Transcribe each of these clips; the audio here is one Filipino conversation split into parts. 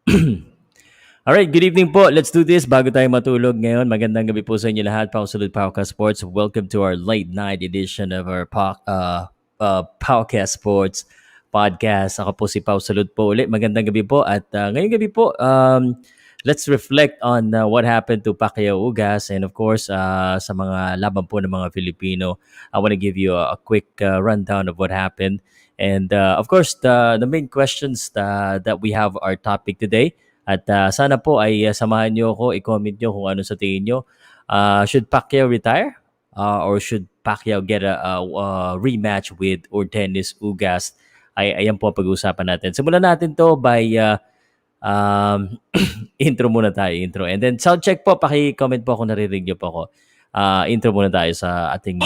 Alright, good evening po. Let's do this bago tayo matulog ngayon. Magandang gabi po sa inyo lahat. Pausulod Powcast Sports. Welcome to our late night edition of our Powcast Sports podcast. Ako po si Pausulod po ulit. Magandang gabi po. At ngayong gabi po, let's reflect on what happened to Pacquiao Ugas and of course sa mga laban po ng mga Filipino. I want to give you a quick rundown of what happened. And of course, the main questions that we have our topic today. At sana po ay samahan nyo ako, i-comment nyo kung ano sa tingin nyo. Should Pacquiao retire? Or should Pacquiao get a rematch with Ortenis Ugas? Ayan po ang pag-uusapan natin. Simulan natin to by intro muna tayo, intro. And then sound check po, paki-comment po kung naririnig nyo po ako. Intro muna tayo sa ating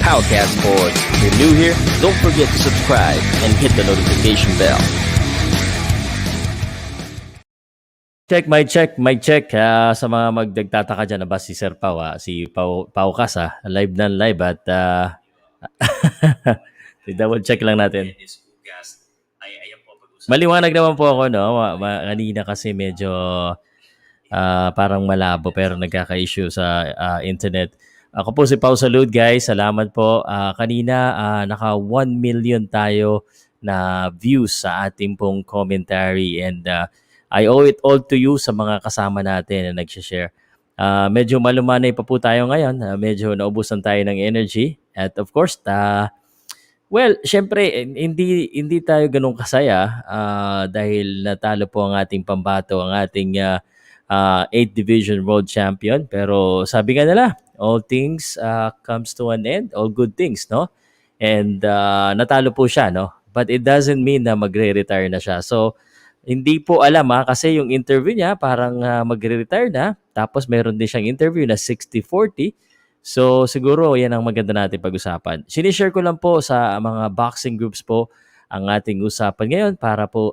Powcast Sports. If you're new here, don't forget to subscribe and hit the notification bell. Mic check. Sa mga magdagtataka dyan na ba si Sir Pau, si Paukas, live na live at double check lang natin. Maliwanag naman po ako, no? Kanina kasi medyo parang malabo pero nagkaka-issue sa internet. Ako po si Pau Salud, guys. Salamat po. Kanina, naka 1 million tayo na views sa ating pong commentary and I owe it all to you sa mga kasama natin na nag-share. Medyo malumanay pa po tayo ngayon. Medyo naubusan tayo ng energy. At of course, well, syempre, hindi tayo ganun kasaya dahil natalo po ang ating pambato, ang ating 8th Division World Champion. Pero sabi nga nila, all things comes to an end, all good things, no? And natalo po siya, no? But it doesn't mean na magre-retire na siya. So, hindi po alam kasi yung interview niya parang magre-retire na. Tapos meron din siyang interview na 60-40. So, siguro yan ang maganda natin pag-usapan. Sinishare ko lang po sa mga boxing groups po ang ating usapan ngayon para po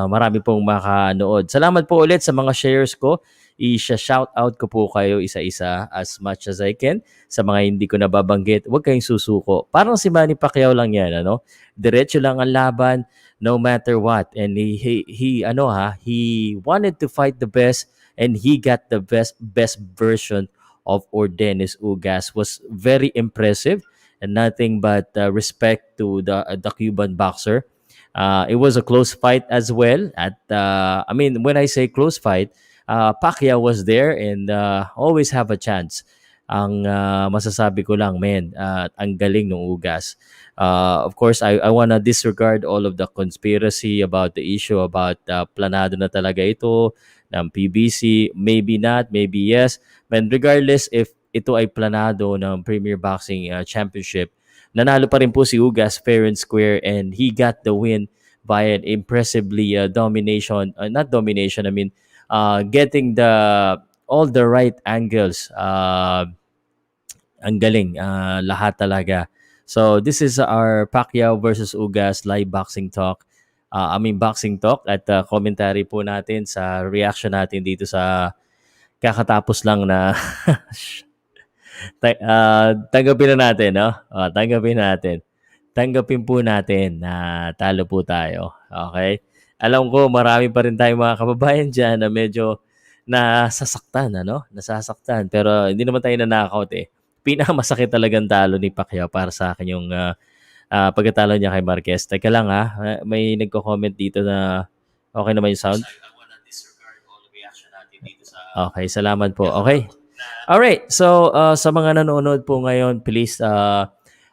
marami pong makanood. Salamat po ulit sa mga shares ko. I-shout out ko po kayo isa-isa as much as I can. Sa mga hindi ko nababanggit, huwag kayong susuko. Parang si Manny Pacquiao lang yan, ano? Diretso lang ang laban no matter what. And he wanted to fight the best and he got the best version of Ordenis Ugas. Was very impressive and nothing but respect to the Cuban boxer. It was a close fight as well. At when I say close fight, Pacquiao was there and always have a chance. Ang masasabi ko lang, ang galing ng Ugas. Of course, I wanna disregard all of the conspiracy about the issue about planado na talaga ito ng PBC. Maybe not, maybe yes. But regardless if ito ay planado ng Premier Boxing Championship, nanalo pa rin po si Ugas fair and square and he got the win by an impressively domination, not domination, getting all the right angles. Ang galing, lahat talaga. So this is our Pacquiao versus Ugas live boxing talk. Boxing talk at commentary po natin sa reaction natin dito sa kakatapos lang na tanggapin na natin, no? Tanggapin po natin na talo po tayo. Okay? Alam ko marami pa rin tayong mga kababayan dyan na medyo nasasaktan. Pero hindi naman tayo nanakaut eh. Pinakamasakit talagang talo ni Pacquiao para sa akin yung pagkatalo niya kay Marquez. Teka lang may nagko-comment dito na okay naman yung sound. Okay, salamat po. Okay. Alright, so sa mga nanonood po ngayon, please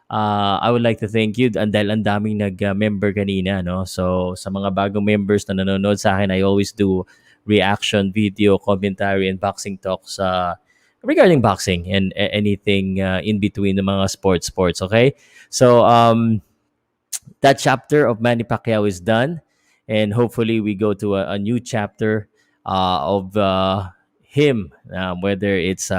I would like to thank you dahil ang daming nag-member kanina, no? So sa mga bagong members na nanonood sa akin, I always do reaction video, commentary, and boxing talks regarding boxing and anything in between the mga sports, okay? So that chapter of Manny Pacquiao is done and hopefully we go to a new chapter of him, whether it's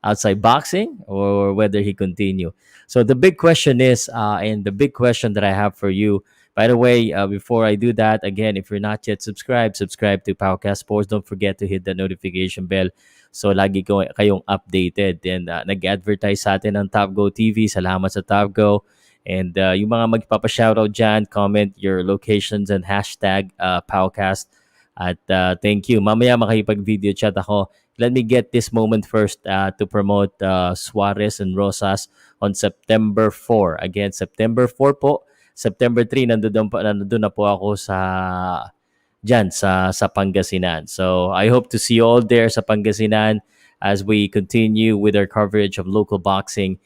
outside boxing or whether he continue. So the big question is, and the big question that I have for you, By the way, before I do that, again, if you're not yet subscribed, subscribe to Powcast Sports. Don't forget to hit the notification bell so lagi kayong updated. And nag-advertise sa atin ng Top Go TV. Salamat sa Top Go. And yung mga magpapa-shoutout dyan, comment your locations and hashtag Powcast. At thank you. Mamaya makipag-video chat ako. Let me get this moment first to promote Suarez and Rosas on September 4. Again, September 4 po. September 3, nandun na po ako sa Pangasinan. So I hope to see you all there sa Pangasinan as we continue with our coverage of local boxing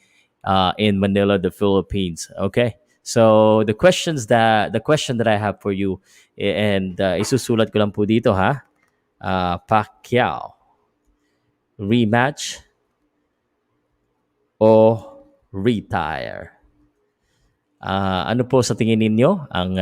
in Manila, the Philippines. Okay? So the question that I have for you, and isusulat ko lang po dito ha. Pacquiao, rematch o retire? Ano po sa tingin ninyo ang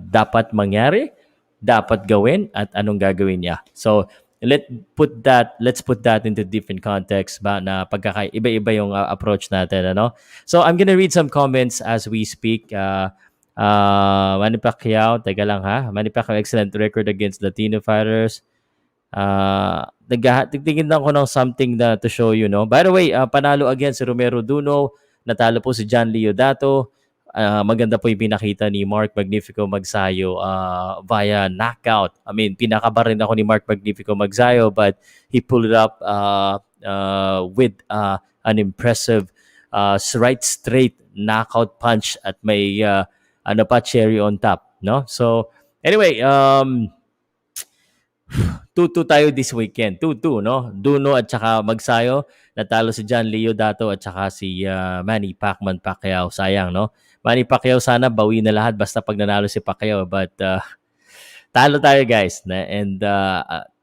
dapat mangyari, dapat gawin, at anong gagawin niya? So let's put that into different context ba na iba-iba yung approach natin, ano? So I'm gonna read some comments as we speak. Manny Pacquiao, teka lang ha. Manny Pacquiao, excellent record against Latino fighters. Tigtingin lang ko ng something to show you, no? By the way, panalo again si Romero Duno, natalo po si John Leo Dato. Maganda po yung pinakita ni Mark Magnifico Magsayo via knockout. I mean, pinakaba rin ako ni Mark Magnifico Magsayo, but he pulled it up with an impressive right straight knockout punch at may cherry on top, no? So anyway, 2-2 tayo this weekend. 2-2, no? Duno at saka Magsayo. Natalo si John Leo Dato at saka si Manny Pacquiao. Sayang, no? Manny Pacquiao, sana bawi na lahat basta pag nanalo si Pacquiao. But talo tayo, guys. And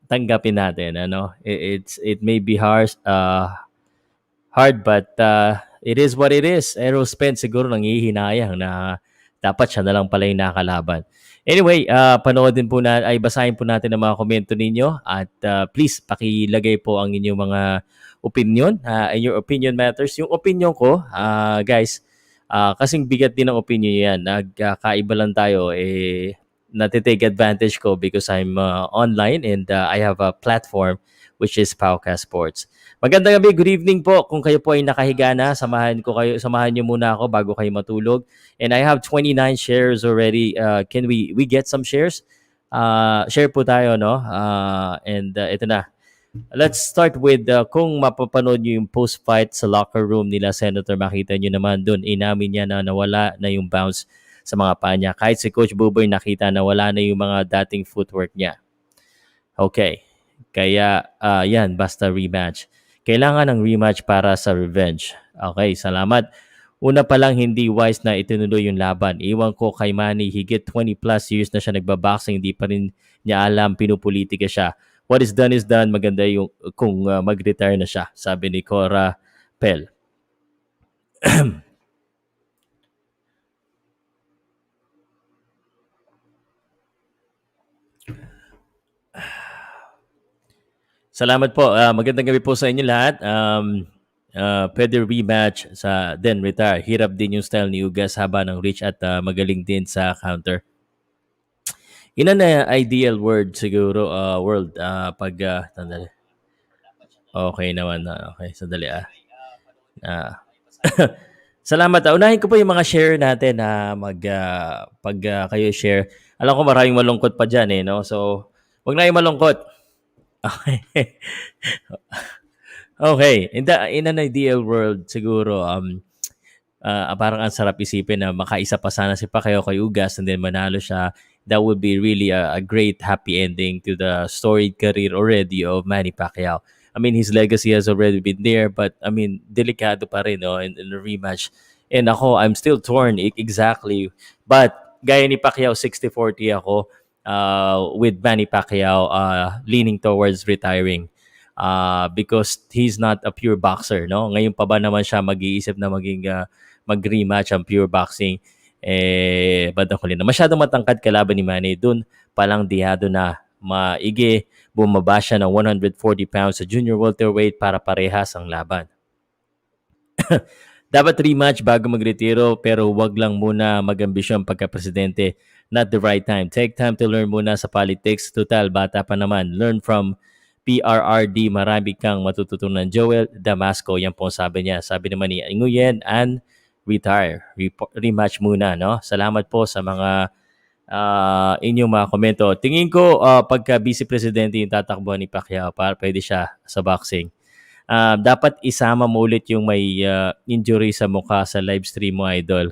tanggapin natin, ano? It may be hard, but it is what it is. Errol Spence siguro nangihinayang na dapat siya na lang pala yung nakalaban. Anyway, basahin po natin ang mga komento ninyo at please pakilagay po ang inyong mga opinion. And your opinion matters. Yung opinion ko, guys, kasing bigat din ng opinion yan. Nagkaiba lang tayo, natitake advantage ko because I'm online and I have a platform which is Powcast Sports. Magandang gabi, good evening po. Kung kayo po ay nakahiga na, samahan niyo muna ako bago kayo matulog. And I have 29 shares already. Can we get some shares? Share po tayo, no? And ito na. Let's start with kung mapapanood niyo yung post-fight sa locker room nila Senator, makita niyo naman doon, inamin niya na nawala na yung bounce sa mga paa niya. Kahit si Coach Buboy nakita na wala na yung mga dating footwork niya. Okay. Kaya yan, basta rematch. Kailangan ng rematch para sa revenge. Okay, salamat. Una pa lang hindi wise na itinuloy yung laban. Iwan ko kay Manny, higit 20 plus years na siya nagbaboxing, hindi pa rin niya alam, pinupolitika siya. What is done is done. Maganda yung kung mag-retire na siya, sabi ni Cora Pel. Salamat po. Magandang gabi po sa inyo lahat. Pwede rematch sa then retire. Hirap din yung style ni Ugas, haba ng reach at magaling din sa counter. In an ideal world siguro, pag sandali. Okay naman. Okay, sandali Salamat. Unahin ko po yung mga share natin na pag kayo share. Alam ko maraming malungkot pa dyan no? So, wag na yung malungkot. Okay. Okay. In an ideal world, siguro, parang ang sarap isipin na makaisa pa sana si Pacquiao kay Ugas and then manalo siya. That would be really a great happy ending to the storied career already of Manny Pacquiao. I mean, his legacy has already been there, but I mean, delikado pa rin in a rematch. And ako, I'm still torn exactly. But gaya ni Pacquiao, 60-40 ako. With Manny Pacquiao leaning towards retiring because he's not a pure boxer, no? Ngayon pa ba naman siya mag-iisip na mag-rematch ang pure boxing? Bandang huli na. Masyadong matangkad kalaban ni Manny. Dun palang dihado na maigi. Bumaba siya ng 140 pounds sa junior welterweight para parehas ang laban. Dapat rematch bago magretiro pero wag lang muna mag-ambisyon pagka-presidente. Not the right time. Take time to learn muna sa politics. Total, bata pa naman. Learn from PRRD. Marami kang matututunan. Joel Damasco, yan po ang sabi niya. Sabi naman ni Nguyen and retire. Rematch muna, no? Salamat po sa mga inyong mga komento. Tingin ko pagka vice presidente yung tatakbo ni Pacquiao, pwede siya sa boxing. Dapat isama mo ulit yung may injury sa mukha sa live stream mo, idol.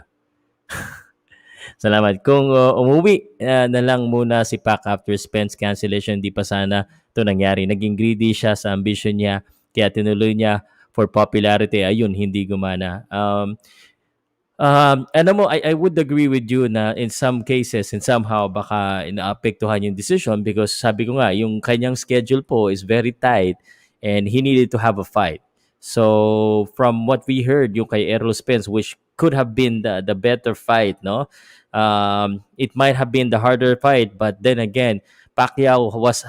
Salamat. Kung umuwi na lang muna si Pac after Spence cancellation, di pa sana ito nangyari. Naging greedy siya sa ambition niya, kaya tinuloy niya for popularity. Ayun, hindi gumana. Alam mo, I would agree with you na in some cases and somehow baka inaapektuhan yung decision because sabi ko nga, yung kanyang schedule po is very tight and he needed to have a fight. So from what we heard, yung kay Errol Spence, which could have been the better fight, no? It might have been the harder fight, but then again, Pacquiao was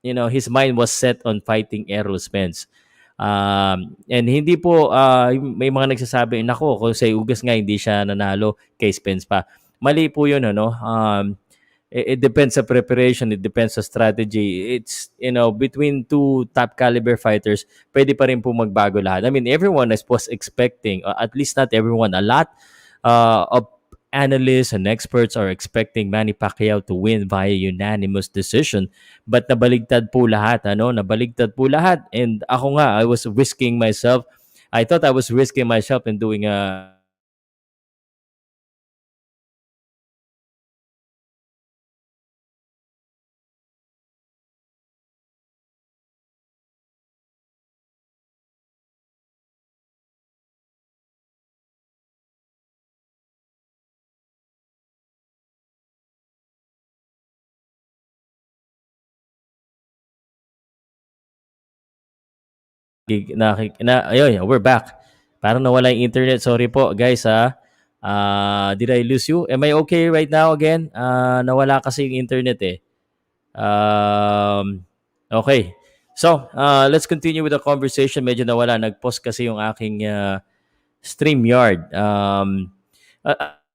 his mind was set on fighting Errol Spence. And hindi po, may mga nagsasabi, nako, kung sa Ugas nga hindi siya nanalo, kay Spence pa. Mali po yun, ano? It depends sa preparation, it depends sa strategy. It's, between two top caliber fighters, pwede pa rin po magbago lahat. I mean, everyone was expecting, at least not everyone, a lot of analysts and experts are expecting Manny Pacquiao to win via unanimous decision. But nabaligtad po lahat, ano? Nabaligtad po lahat. And ako nga, I was risking myself. I thought I was risking myself in doing a ayun, we're back. Parang nawala yung internet. Sorry po, guys, ha. Did I lose you? Am I okay right now again? Nawala kasi yung internet eh. Okay. So, let's continue with the conversation. Medyo nawala. Nag-pause kasi yung aking StreamYard.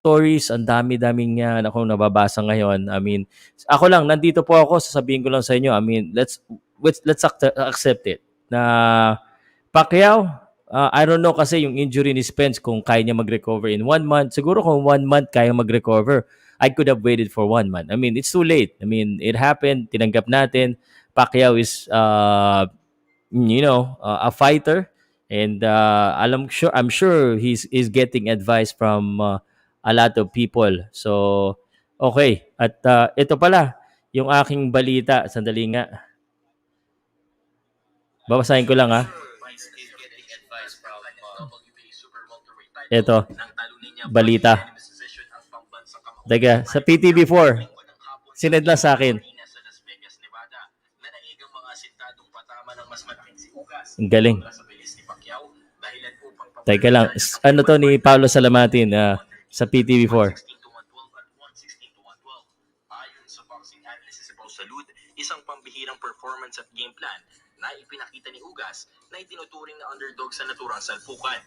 Stories, ang dami-daming akong nababasa ngayon. I mean, ako lang, nandito po ako, sasabihin ko lang sa inyo. I mean, let's accept it. Na Pacquiao, I don't know kasi yung injury ni Spence kung kaya niya mag-recover in 1 month. Siguro kung 1 month kaya mag-recover, I could have waited for 1 month. I mean, it's too late. I mean, it happened. Tinanggap natin. Pacquiao is, a fighter. And I'm sure he's getting advice from a lot of people. So, okay. At ito pala, yung aking balita. Sandali nga. Babasahin ko lang ha. Ito, balita. Daga, sa PTV4, sined lang sa akin. Ang galing. Teka lang, ano to ni Paulo Salamatin sa PTV4? Isang pambihirang performance at game plan na ipinakita ni Ugas na itinuturing na underdog sa naturang salpukan.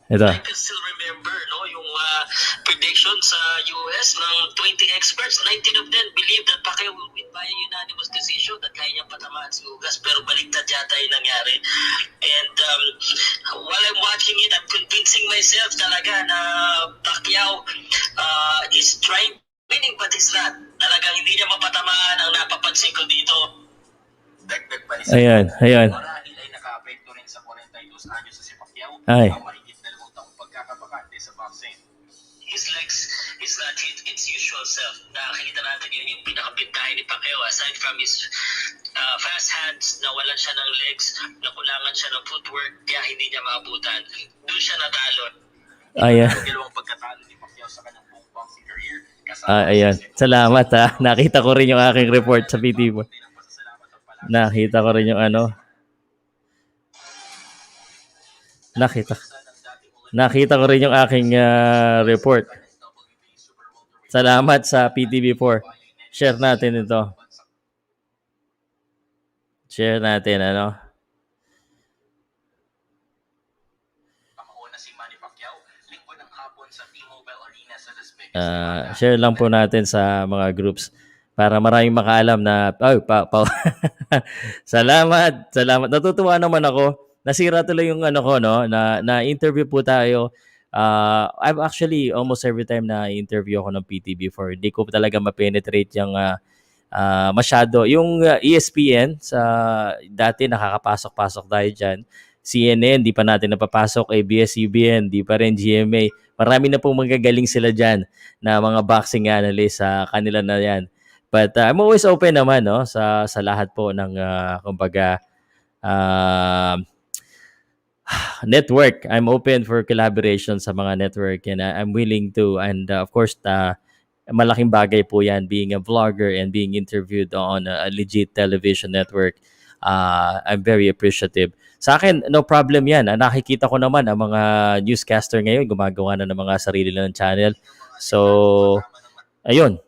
Ito. I can still remember yung prediction sa US ng 20 experts. 19 of them believe that Pacquiao will win by unanimous decision, that kaya niyang patamaan si Ugas, pero baliktad yata yung nangyari. And while I'm watching it, I'm convincing myself talaga na Pacquiao is trying winning, but it's not. Talagang hindi niya mapatamaan. Ang napapansin ko dito. Dagdag pa ni Ayan. marahil ay naka-apekto rin sa 42 anyos sa si Pacquiao. Ay. Ang mahigit 2 taong pagkakabakante sa boxing. His legs is not its usual self. Nakakita natin yun yung pinakabintahe ni Pacquiao. Aside from his fast hands, nawalan siya ng legs, nakulangan siya ng footwork, kaya hindi niya maabutan. Doon siya natalo. Ayan. Dalawang pagkatalo ni Pacquiao sa kanyang buong boxing career. Ayan. Salamat ha. Nakita ko rin yung aking report sa PTV. Nakita ko rin yung Nakita ko rin yung aking report. Salamat sa PTV4. Share natin ito. Share natin, Share lang po natin sa mga groups para maraming makaalam na salamat, salamat. Natutuwa naman ako. Nasira tuloy yung ano ko no na interview po tayo. I've actually almost every time na interview ako ng PT before, hindi ko talaga ma-penetrate yung masyado. Yung ESPN, sa dati nakakapasok-pasok tayo dyan. CNN, di pa natin napapasok. ABS-CBN, di pa rin GMA. Marami na pong magagaling sila dyan na mga boxing analyst sa kanila na yan. But I'm always open naman no sa lahat po ng kumbaga uh, network. I'm open for collaboration sa mga network and I'm willing to, and of course malaking bagay po yan being a vlogger and being interviewed on a legit television network. I'm very appreciative. Sa akin, no problem yan. Nakikita ko naman ang mga newscaster ngayon gumagawa na ng mga sarili ng channel. So, ayun.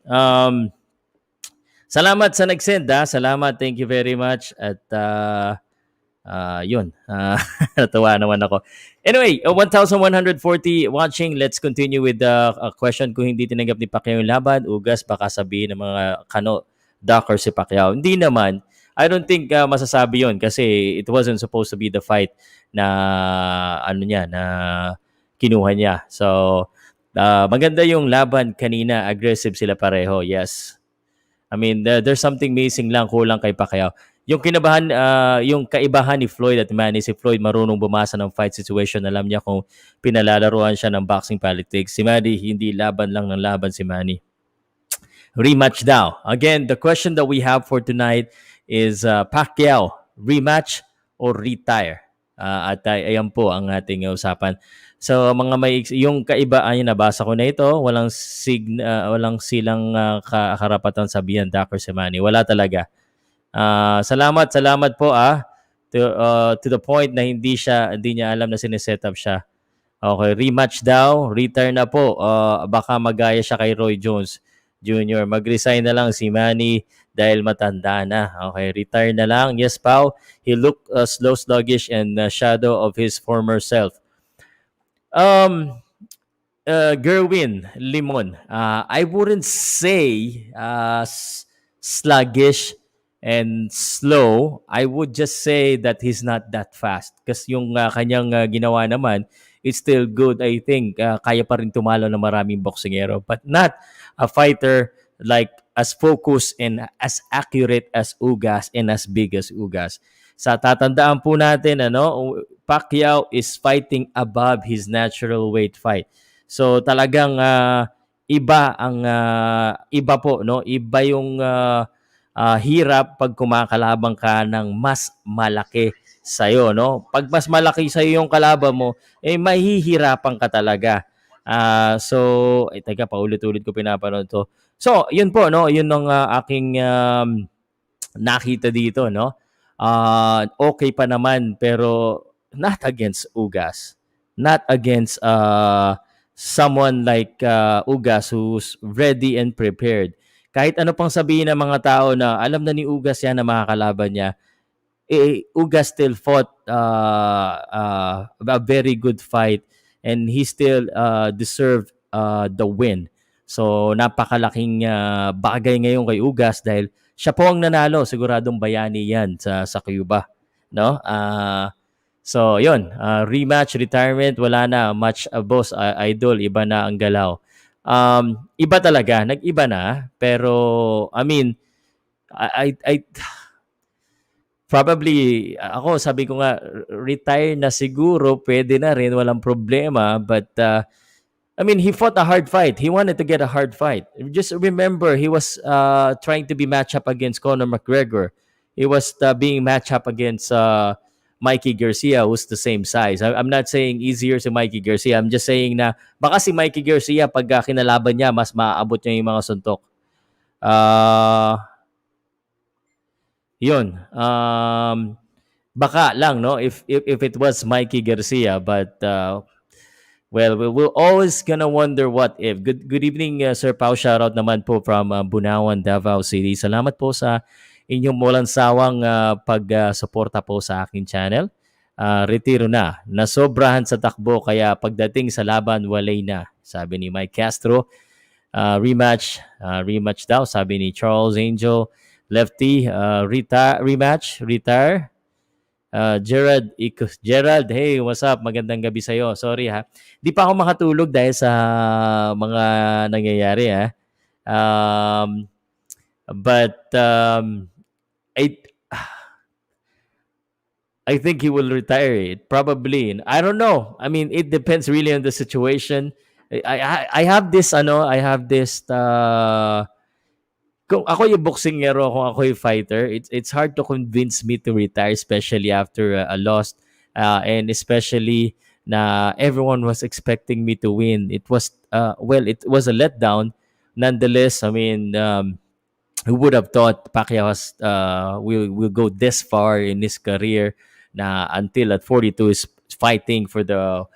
Salamat sa nag-send Salamat. Thank you very much. At yun. Natuwa naman ako. Anyway, 1,140 watching. Let's continue with the question. Kung hindi tinanggap ni Pacquiao yung laban, Ugas, baka sabihin ng mga Doc or si Pacquiao. Hindi naman. I don't think masasabi yun kasi it wasn't supposed to be the fight na na kinuha niya. So, maganda yung laban kanina. Aggressive sila pareho. Yes. I mean, there's something missing lang, kulang kay Pacquiao. Yung kinabahan, yung kaibahan ni Floyd at Manny, si Floyd marunong bumasa ng fight situation. Alam niya kung pinalalaruan siya ng boxing politics. Si Manny, hindi laban lang ng laban si Manny. Rematch daw. Again, the question that we have for tonight is Pacquiao, rematch or retire? At ayan po ang ating usapan. So mga yung kaiba ay nabasa ko na ito, walang silang karapatan sabihan Dakar Semani. Wala talaga. Salamat po to the point na hindi niya alam na sineset up siya. Okay, rematch daw, retire na po. Baka magaya siya kay Roy Jones Jr. Mag-resign na lang si Manny dahil matanda na. Okay, retire na lang. Yes, Pao. He looked slow, sluggish, and shadow of his former self. Gerwin Limon, I wouldn't say sluggish and slow. I would just say that he's not that fast. Kasi yung kanyang ginawa naman, it's still good. I think kaya pa rin tumalo ng maraming boksingero. But not a fighter like as focused and as accurate as Ugas and as big as Ugas. Sa tatandaan po natin, Pacquiao is fighting above his natural weight fight. So talagang iba po, no? Iba yung hirap pag kumakalabang ka ng mas malaki sa'yo, no? Pag mas malaki sa'yo yung kalaban mo, mahihirapan ka talaga. Teka, paulit-ulit ko pinapanood to. So, yun po, no? Yun ang aking nakita dito, no? Okay pa naman, pero not against Ugas. Not against someone like Ugas who's ready and prepared. Kahit ano pang sabihin ng mga tao na alam na ni Ugas yan na makakalaban niya, Ugas still fought a very good fight and he still deserved the win. So napakalaking bagay ngayon kay Ugas dahil siya po ang nanalo, siguradong bayani yan sa Cuba, no? So yun, rematch, retirement, wala na, match boss, idol, iba na ang galaw. Iba talaga, nag-iba na, pero I mean, I probably, ako sabi ko nga, retire na siguro, pwede na rin, walang problema, but I mean, he fought a hard fight. He wanted to get a hard fight. Just remember, he was trying to be matched up against Conor McGregor. He was being matched up against Mikey Garcia, who's the same size. I'm not saying easier si Mikey Garcia. I'm just saying na baka si Mikey Garcia, pag kinalaban niya, mas maaabot niya yung mga suntok. Yun. Baka lang, no? If it was Mikey Garcia, but well, we're always gonna wonder what if. Good evening, Sir Pao. Shoutout naman po from Bunawan, Davao City. Salamat po sa inyong walang sawang pag-suporta po sa aking channel. Retiro na. Nasobrahan sa takbo kaya pagdating sa laban, walay na. Sabi ni Mike Castro. Rematch daw, sabi ni Charles Angel. Lefty, retire. Gerald, hey, what's up? Magandang gabi sa'yo. Sorry ha. Di pa ako makatulog dahil sa mga nangyayari ha. But I I think he will retire it probably. I don't know. I mean, it depends really on the situation. I have this kung ako yung boxingero, kung ako yung fighter, it's hard to convince me to retire, especially after a loss, and especially na everyone was expecting me to win. It was it was a letdown. Nonetheless, I mean, who would have thought Pacquiao will go this far in his career na until at 42 is fighting for the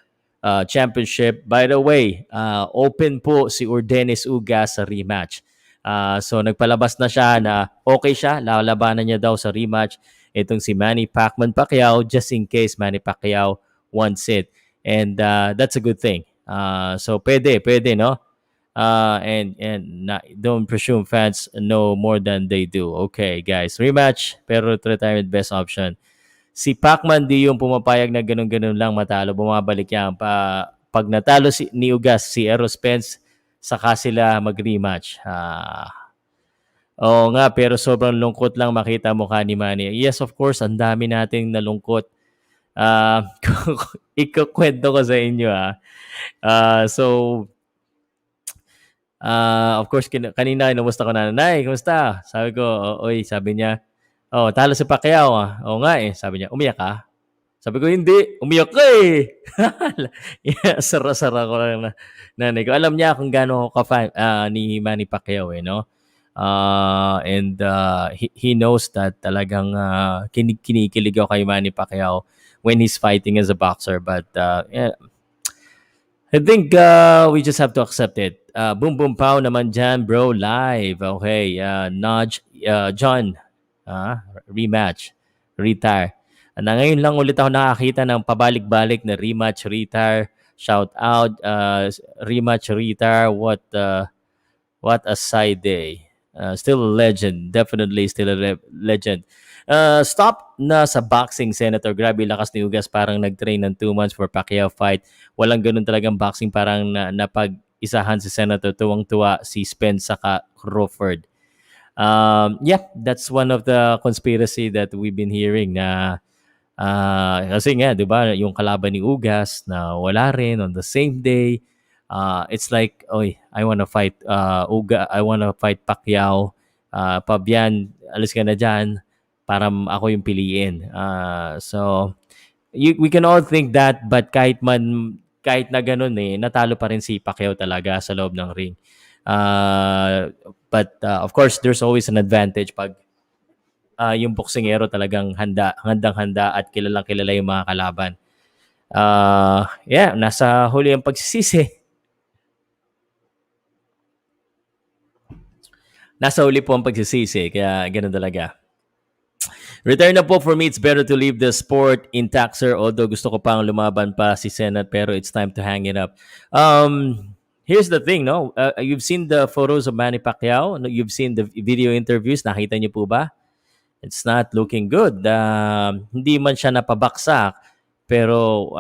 championship. By the way, open po si Urdenes Ugas sa rematch. So nagpalabas na siya na okay siya, lalabanan niya daw sa rematch itong si Manny Pacquiao just in case Manny Pacquiao wants it. And that's a good thing. So pwede no? And don't presume fans know more than they do. Okay, guys. Rematch, pero retirement best option. Si Pacman di yung pumapayag na ganun-ganun lang matalo. Bumabalik yan. Pag natalo ni Ugas, si Errol Spence, saka sila mag-rematch. Oo nga, pero sobrang lungkot lang makita mukha ni Manny. Yes, of course, ang dami nating nalungkot. Ikukwento ko sa inyo. Of course, kanina inumusta ko na, Nay, kumusta? Sabi ko, oy, sabi niya, talo si Pacquiao Oo nga eh. Sabi niya, umiyak ka? Sabi ko, hindi. Umiyak ka eh. Sara-sara ko lang na nanay ko. Alam niya kung gaano ako ka-fan ni Manny Pacquiao eh, no? And he knows that talagang kinikilig ako kay Manny Pacquiao when he's fighting as a boxer. But yeah, I think we just have to accept it. Boom Boom Pow naman dyan, bro, live. Okay, John, rematch, retire. Na ngayon lang ulit ako nakakita ng pabalik-balik na rematch, retire, shout out, rematch, retire. What a side day. Still a legend. Definitely still a legend. Stop na sa boxing, Senator. Grabe lakas ni Ugas. Parang nag-train ng 2 months for Pacquiao fight. Walang ganun talagang boxing. Parang napag-isahan si Senator. Tuwang-tuwa si Spence saka Crawford. Yeah, that's one of the conspiracy that we've been hearing na kasi nga, di ba, yung kalaban ni Ugas na wala rin on the same day. It's like, oy, I wanna fight I wanna fight Pacquiao. Pabian, alis ka na dyan para ako yung piliin. So, we can all think that, but kahit na ganun eh, natalo pa rin si Pacquiao talaga sa loob ng ring. But of course, there's always an advantage pag yung boksingero talagang handang-handa at kilalang-kilala yung mga kalaban. Yeah, nasa huli ang pagsisisi. Nasa huli po ang pagsisisi, kaya ganun talaga. Return na po. For me, it's better to leave the sport intact, sir. Although gusto ko pang lumaban pa si Senat, pero it's time to hang it up. Here's the thing, no? You've seen the photos of Manny Pacquiao. You've seen the video interviews. Nakita niyo po ba? It's not looking good. Hindi man siya napabaksak, pero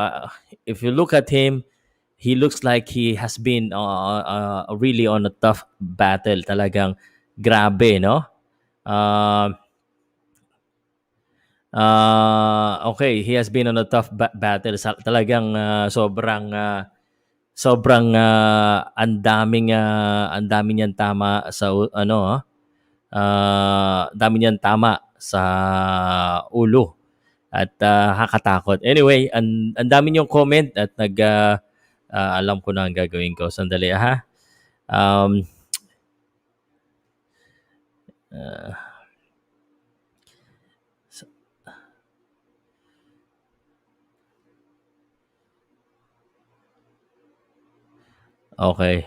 if you look at him, he looks like he has been really on a tough battle. Talagang grabe, no? Okay, he has been on a tough battle. Talagang sobrang ang daming niyang tama sa dami niyang tama sa ulo at hakatakot. Anyway, ang dami niyong comment at alam ko na ang gagawin ko. Sandali ha. Okay.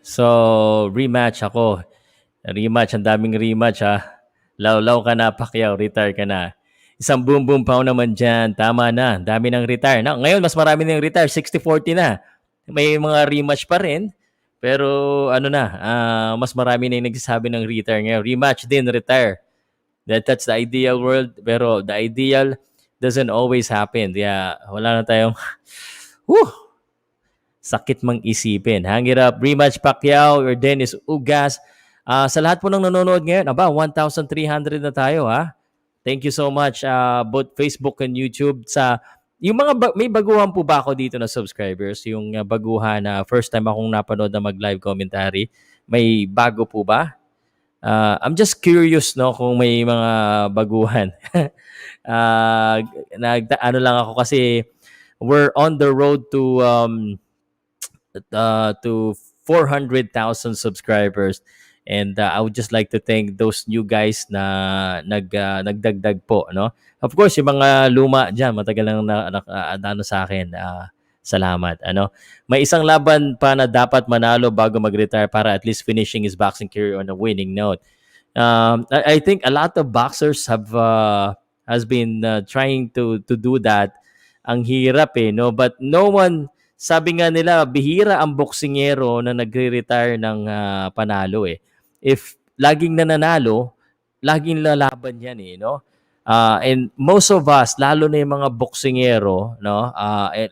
So, rematch ako. Rematch. Ang daming rematch ha. Law ka na, Pacquiao. Retire ka na. Isang boom Pow naman dyan. Tama na. Dami ng retire. Ngayon, mas marami ng retire. 60-40 na. May mga rematch pa rin. Pero ano na, mas marami na yung nagsasabi ng retire ngayon. Rematch din, retire. That's the ideal world. Pero the ideal doesn't always happen. Kaya wala na tayong whew, sakit mang isipin. Hang it up. Rematch Pacquiao or Dennis Ugas. Sa lahat po ng nanonood ngayon, 1,300 na tayo ha. Thank you so much both Facebook and YouTube sa yung may baguhan po ba ako dito na subscribers? Yung baguhan na first time akong napanood na mag-live commentary. May bago po ba? I'm just curious no kung may mga baguhan. Ano lang ako kasi we're on the road to 400,000 subscribers. And I would just like to thank those new guys na nagdagdag po, no? Of course, yung mga luma diyan, matagal nang ano sa akin. Salamat, ano? May isang laban pa na dapat manalo bago mag-retire para at least finishing his boxing career on a winning note. I think a lot of boxers has been trying to do that. Ang hirap no, but no one, sabi nga nila, bihira ang boksingero na nagre-retire ng panalo If laging nananalo, laging lalaban yan no. And most of us, lalo na yung mga boksingero, no,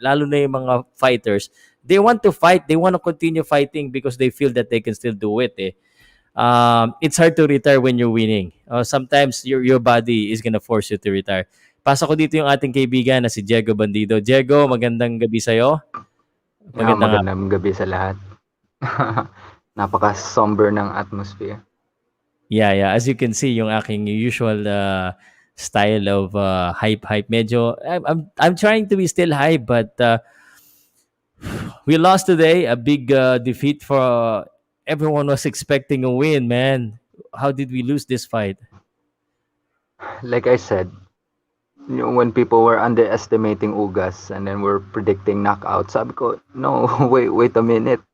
lalo na yung mga fighters, they want to fight, they want to continue fighting because they feel that they can still do it it's hard to retire when you're winning. Sometimes your body is gonna force you to retire. Pasok ko dito yung ating kaibigan na si Diego Bandido. Diego, magandang gabi sa'yo. Magandang gabi sa lahat. Napaka-somber ng atmosphere. Yeah. As you can see, yung aking usual style of hype. Medyo, I'm trying to be still hype, but we lost today. A big defeat for everyone was expecting a win, man. How did we lose this fight? Like I said, when people were underestimating Ugas and then were predicting knockout, sabi ko, no, wait a minute.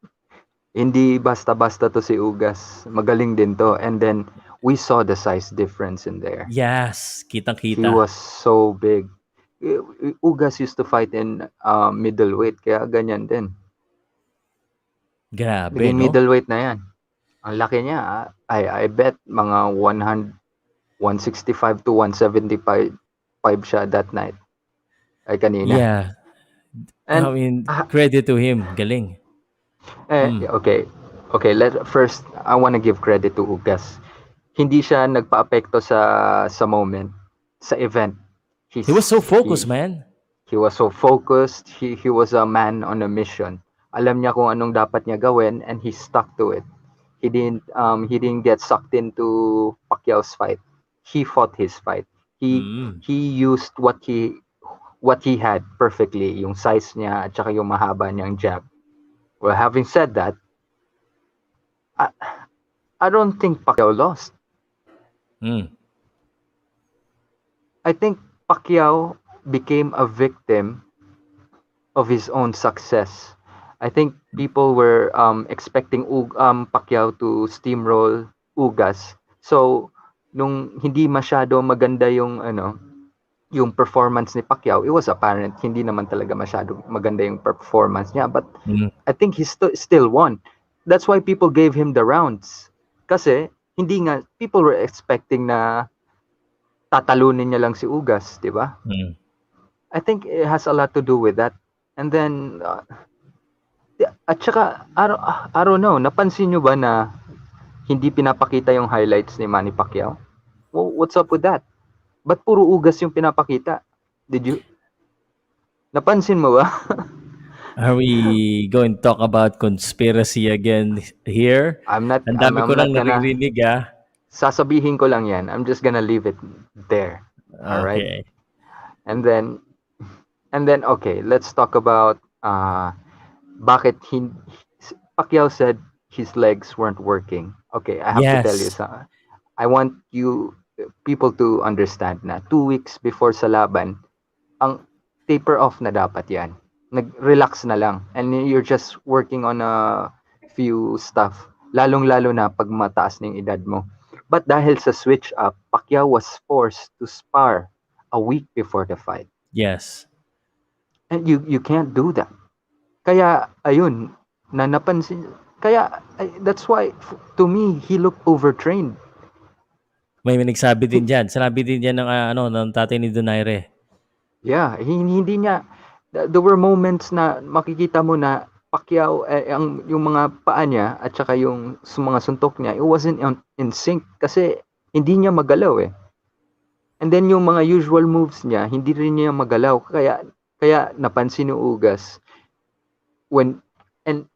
Hindi basta-basta to si Ugas. Magaling din to. And then we saw the size difference in there. Yes, kitang-kita. He was so big. Ugas used to fight in middleweight, kaya ganyan din. Grabe, naging no? Middleweight na yan. Ang laki niya. I bet mga 165 to 175 siya that night. Ay kanina. Yeah. And, I mean, credit to him. Galing. Okay. First, I want to give credit to Ugas. Hindi siya nagpa-apekto sa moment, sa event. He was so focused, man. He was so focused. He was a man on a mission. Alam niya kung anong dapat niya gawin and he stuck to it. He didn't get sucked into Pacquiao's fight. He fought his fight. He used what he had perfectly, yung size niya at saka yung mahaba niyang jab. Well, having said that, I don't think Pacquiao lost. I think Pacquiao became a victim of his own success. I think people were expecting Pacquiao to steamroll Ugas. So, nung hindi masyado maganda yung performance ni Pacquiao, it was apparent hindi naman talaga masyado maganda yung performance niya, but I think he still won. That's why people gave him the rounds. Kasi people were expecting na tatalunin niya lang si Ugas, di ba? I think it has a lot to do with that. And then at saka I don't know, napansin niyo ba na hindi pinapakita yung highlights ni Manny Pacquiao? Well, what's up with that? Ba't puro Ugas yung pinapakita? Did you? Napansin mo ba? Are we going to talk about conspiracy again here? Ang dami ko nang naririnig Sasabihin ko lang yan. I'm just gonna leave it there. All right. And then okay, let's talk about bakit Pacquiao said his legs weren't working. Okay, I have to tell you something. I want people to understand na 2 weeks before sa laban, ang taper off na dapat yan. Nag-relax na lang. And you're just working on a few stuff. Lalong-lalo na pag mataas ng edad mo. But dahil sa switch up, Pacquiao was forced to spar a week before the fight. Yes. And you can't do that. Kaya ayun, na napansin kaya that's why to me he looked overtrained. May nagsabi He, din diyan. Sinabi din diyan ng ng tatay ni Donaire. yeah, hindi niya there were moments na makikita mo na Pacquiao ang yung mga paa niya at saka yung mga suntok niya, it wasn't in sync kasi hindi niya magalaw eh. And then yung mga usual moves niya, hindi rin niya magalaw. Kaya napansin ni Ugas when and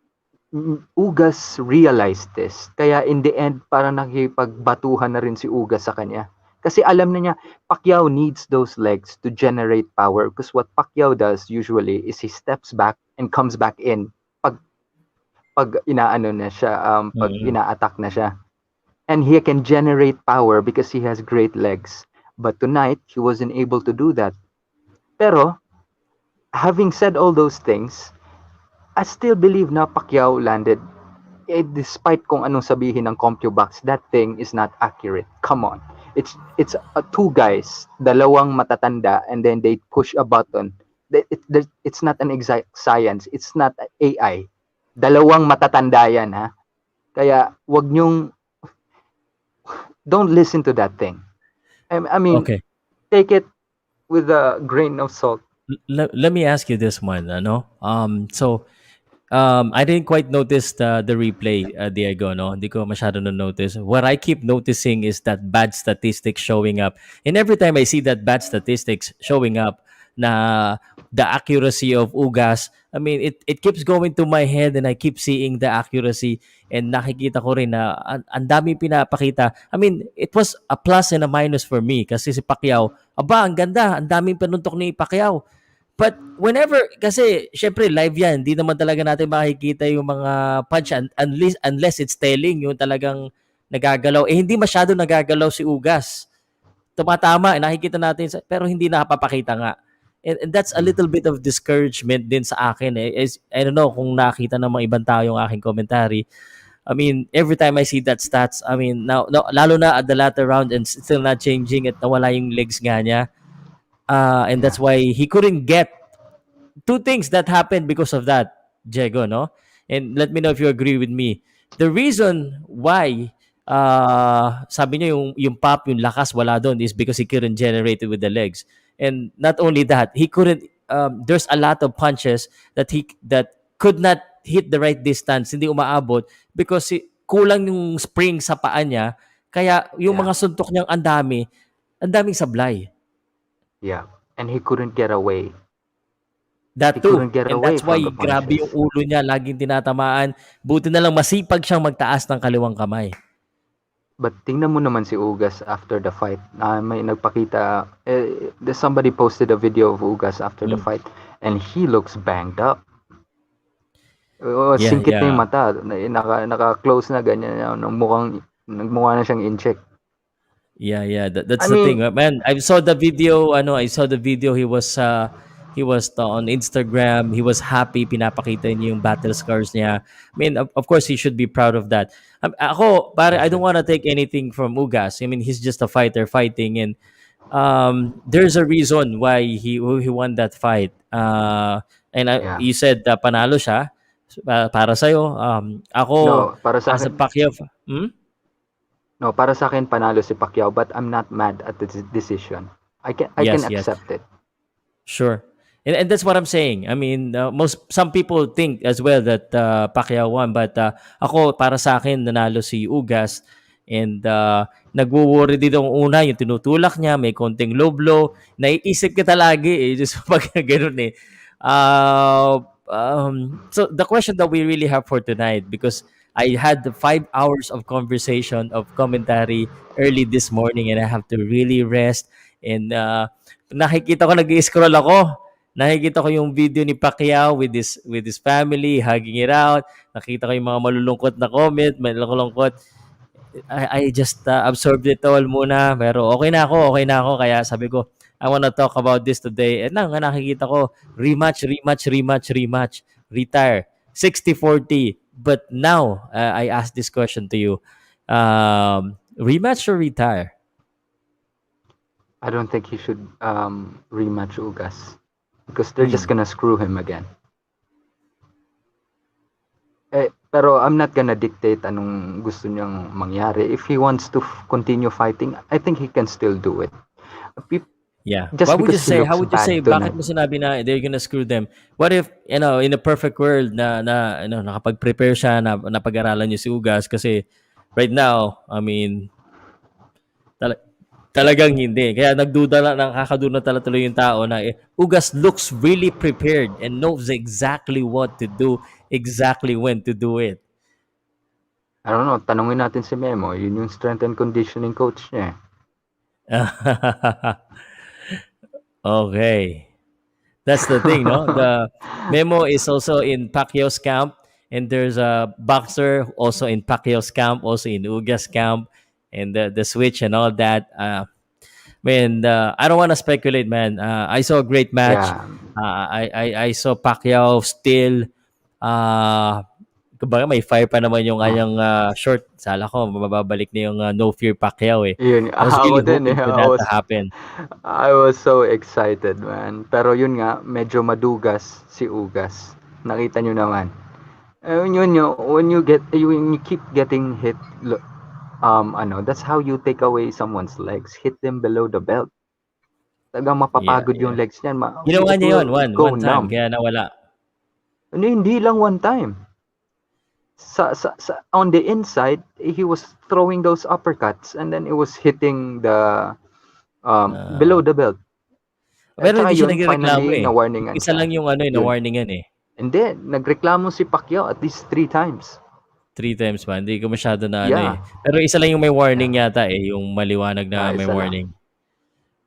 Ugas realized this. Kaya in the end, parang nakikipagbatuhan na rin si Ugas sa kanya. Kasi alam na niya, Pacquiao needs those legs to generate power. Because what Pacquiao does usually is he steps back and comes back in pag pag inaano na siya, pag Mm. ina-attack na siya. And he can generate power because he has great legs. But tonight, he wasn't able to do that. Pero, having said all those things, I still believe na Pacquiao landed despite kung anong sabihin ng CompuBox, that thing is not accurate. Come on. It's two guys, dalawang matatanda, and then they push a button. It's not an exact science. It's not AI. Dalawang matatanda yan, ha? Kaya, wag nyong, don't listen to that thing. I mean, Okay. take it with a grain of salt. Let me ask you this one, ano? So I didn't quite notice the replay, Diego, no? Hindi ko masyado na-notice. What I keep noticing is that bad statistics showing up. And every time I see that bad statistics showing up, na the accuracy of Ugas, I mean, it keeps going to my head and I keep seeing the accuracy and nakikita ko rin na ang dami pinapakita. I mean, it was a plus and a minus for me kasi si Pacquiao, aba, ang ganda, ang daming panuntok ni Pacquiao. But whenever, kasi syempre live yan, hindi naman talaga natin makikita yung mga punch unless it's telling, yung talagang nagagalaw. Eh hindi masyado nagagalaw si Ugas. Tumatama, nakikita natin, pero hindi nakapapakita nga. And that's a little bit of discouragement din sa akin. I don't know kung nakita ng mga ibang tao yung aking commentary. I mean, every time I see that stats, I mean, now, no, lalo na at the latter round and still not changing at nawala yung legs nga niya. And Yeah. that's why he couldn't get two things that happened because of that, Diego, no? And let me know if you agree with me. The reason why sabi niya yung pop, yung lakas wala doon is because he couldn't generate it with the legs. And not only that, he couldn't there's a lot of punches that could not hit the right distance, hindi umaabot because kulang yung spring sa paa niya. Kaya yung Yeah. mga suntok niyang ang daming sablay. Yeah. And he couldn't get away. He That too. couldn't get And away that's why from the grabe punches. yung ulo niya, laging tinatamaan. Buti na lang masipag siyang magtaas ng kaliwang kamay. But tingnan mo naman si Ugas after the fight. May nagpakita, somebody posted a video of Ugas after the Mm. fight and he looks banged up. Yeah, Singkit na yung yeah. mata. Naka-close na ganyan. Nagmukha na siyang incheck. Yeah, yeah. That's I the thing. mean, Man, I saw the video, I saw the video he was on Instagram. He was happy, pinapakita niya yung battle scars niya. I mean, of course he should be proud of that. Ako, pare, he I don't should. want to take anything from Ugas. I mean, he's just a fighter fighting and there's a reason why he won that fight. And Yeah. you said panalo siya para sa'yo. Ako, No, para sa as a akin, Pacquiao, hmm? no, para sa akin panalo si Pacquiao but I'm not mad at the decision. I can Yes, yes. accept it. Sure. And that's what I'm saying. I mean, some people think as well that Pacquiao won, but ako para sa akin nanalo si Ugas and nagwo-worry din ang una yung tinutulak niya, may konting low blow. Naiisip kita lagi just pag ganoon eh. So the question that we really have for tonight, because I had the 5 hours of conversation of commentary early this morning and I have to really rest and nakikita ko nag-i-scroll ako. Nakikita ko yung video ni Pacquiao with his family hugging it out. Nakita ko yung mga malulungkot na comment, malulungkot. I just absorbed it all muna. Pero okay na ako. Kaya sabi ko, I wanna talk about this today. And nga nakikita ko, rematch, retire. 60-40. But now, I ask this question to you. Rematch or retire? I don't think he should rematch Ugas because they're just Hmm. gonna screw him again. Pero I'm not gonna dictate anong gusto niyang mangyari. If he wants to continue fighting, I think he can still do it. Peop- Yeah. Just What would you because he say? How looks would you say? bad Bakit tonight. mo sinabi na they're gonna screw them? What if, in a perfect world nakapag-prepare siya, napag-aralan niyo si Ugas kasi right now, I mean, tal- talagang hindi. Kaya nakakaduda tuloy yung tao na Ugas looks really prepared and knows exactly what to do, exactly when to do it. I don't know, tanungin natin si Memo, yun yung strength and conditioning coach niya. Okay. That's the thing, no? The Memo is also in Pacquiao's camp, and there's a boxer also in Pacquiao's camp, also in Ugas camp, and the switch and all that. Man, I don't want to speculate, man. I saw a great match. Yeah, I saw Pacquiao still. Uh, Kumbaga may fire pa naman yung kanyang short. Sala ko, mababalik na yung No Fear Pacquiao eh. yun, I was really ako din hoping eh. for that to happen. I was so excited, man. Pero yun nga, medyo madugas si Ugas. Nakita nyo naman. When you keep getting hit, that's how you take away someone's legs. Hit them below the belt. Talagang Yeah, mapapagod yung yeah. legs niyan. Ginawa It niya will yun, go one time, numb. kaya nawala. Hindi lang one time. On the inside, he was throwing those uppercuts and then it was hitting the below Ah, the belt. At pero saka hindi siya yun, nagrereklamo finally, eh. na-warningan Isa siya. lang yung Yun. na-warningan eh. Hindi, nagreklamo si Pacquiao at least 3 times. 3 times pa. Hindi ko masyado na Yeah, eh. Pero isa lang yung may warning yeah. yata eh. Yung maliwanag na may Isa lang. warning.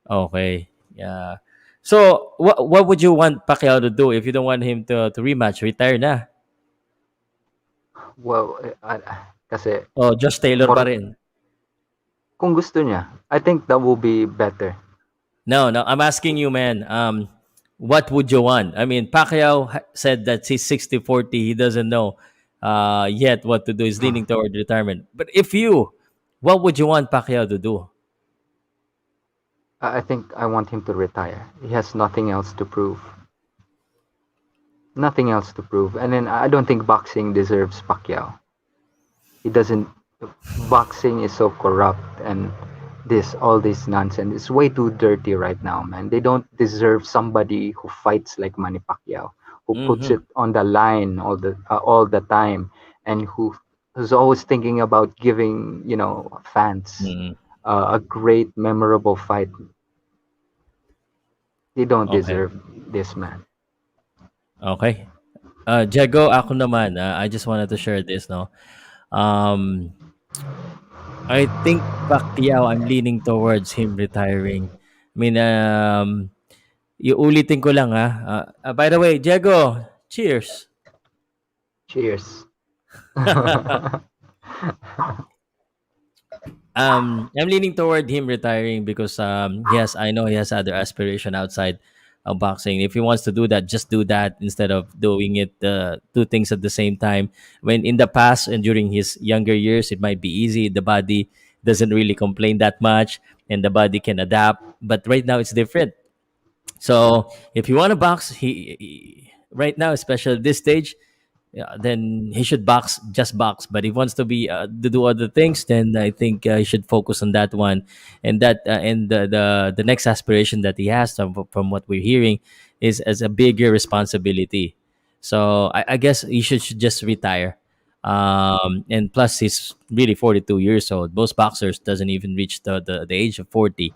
Okay. Yeah. So, what would you want Pacquiao to do if you don't want him to rematch? Retire na. Well, kasi O Josh Taylor pa for rin. kung gusto niya, I think that will be better. No, no. I'm asking you, man. What would you want? I mean, Pacquiao said that he's 60-40. He doesn't know yet what to do. He's leaning toward retirement. But if you, what would you want Pacquiao to do? I think I want him to retire. He has nothing else to prove. Nothing else to prove. And then I don't think boxing deserves Pacquiao. He doesn't. Boxing is so corrupt and all this nonsense. It's way too dirty right now, man. They don't deserve somebody who fights like Manny Pacquiao, who puts Mm-hmm. it on the line all the time, and who's always thinking about giving fans Mm-hmm. a great memorable fight. They don't Okay. deserve this, man. Okay. Jago, ako naman, I just wanted to share this, no? Um, I think Pacquiao, I'm leaning towards him retiring. I mean, iulitin ko lang ha. By the way, Diego, cheers. Cheers. I'm leaning toward him retiring because yes, I know he has other aspiration outside of boxing. If he wants to do that, just do that instead of doing it two things at the same time. When in the past and during his younger years, it might be easy. The body doesn't really complain that much, and the body can adapt. But right now, it's different. So if you want to box, right now, especially at this stage, yeah, then he should box, just box. But if he wants to do other things, then I think he should focus on that one. And the next aspiration that he has from what we're hearing is as a bigger responsibility. So I guess he should just retire. And plus, he's really 42 years old. Most boxers doesn't even reach the age of 40.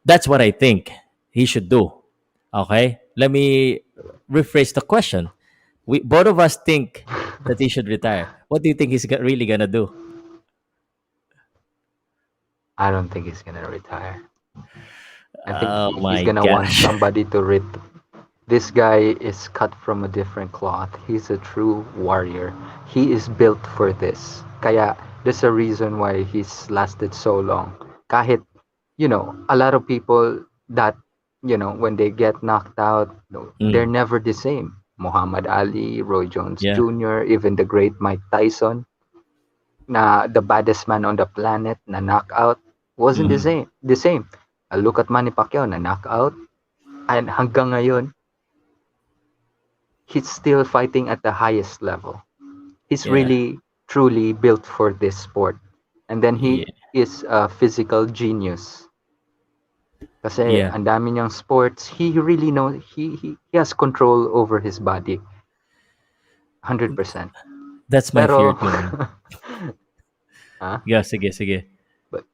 That's what I think he should do. Okay, let me rephrase the question. We both of us think that he should retire. What do you think he's really gonna do? I don't think he's gonna retire. I think Oh he's my gonna want gosh. somebody to This guy is cut from a different cloth. He's a true warrior. He is built for this. Kaya there's a reason why he's lasted so long. Kahit, a lot of people that, when they get knocked out, they're Mm, never the same. Muhammad Ali, Roy Jones yeah. Jr., even the great Mike Tyson, na the baddest man on the planet, na knockout, wasn't the Mm, same. The same. Look at Manny Pacquiao, na knockout, and hanggang ngayon, he's still fighting at the highest level. He's Yeah. really truly built for this sport. And then Yeah. he is a physical genius. Kasi Yeah. ang dami niyang sports, he really knows, he has control over his body, 100%. That's my fear Pero, too, man. ah, Yeah, sige, sige. but,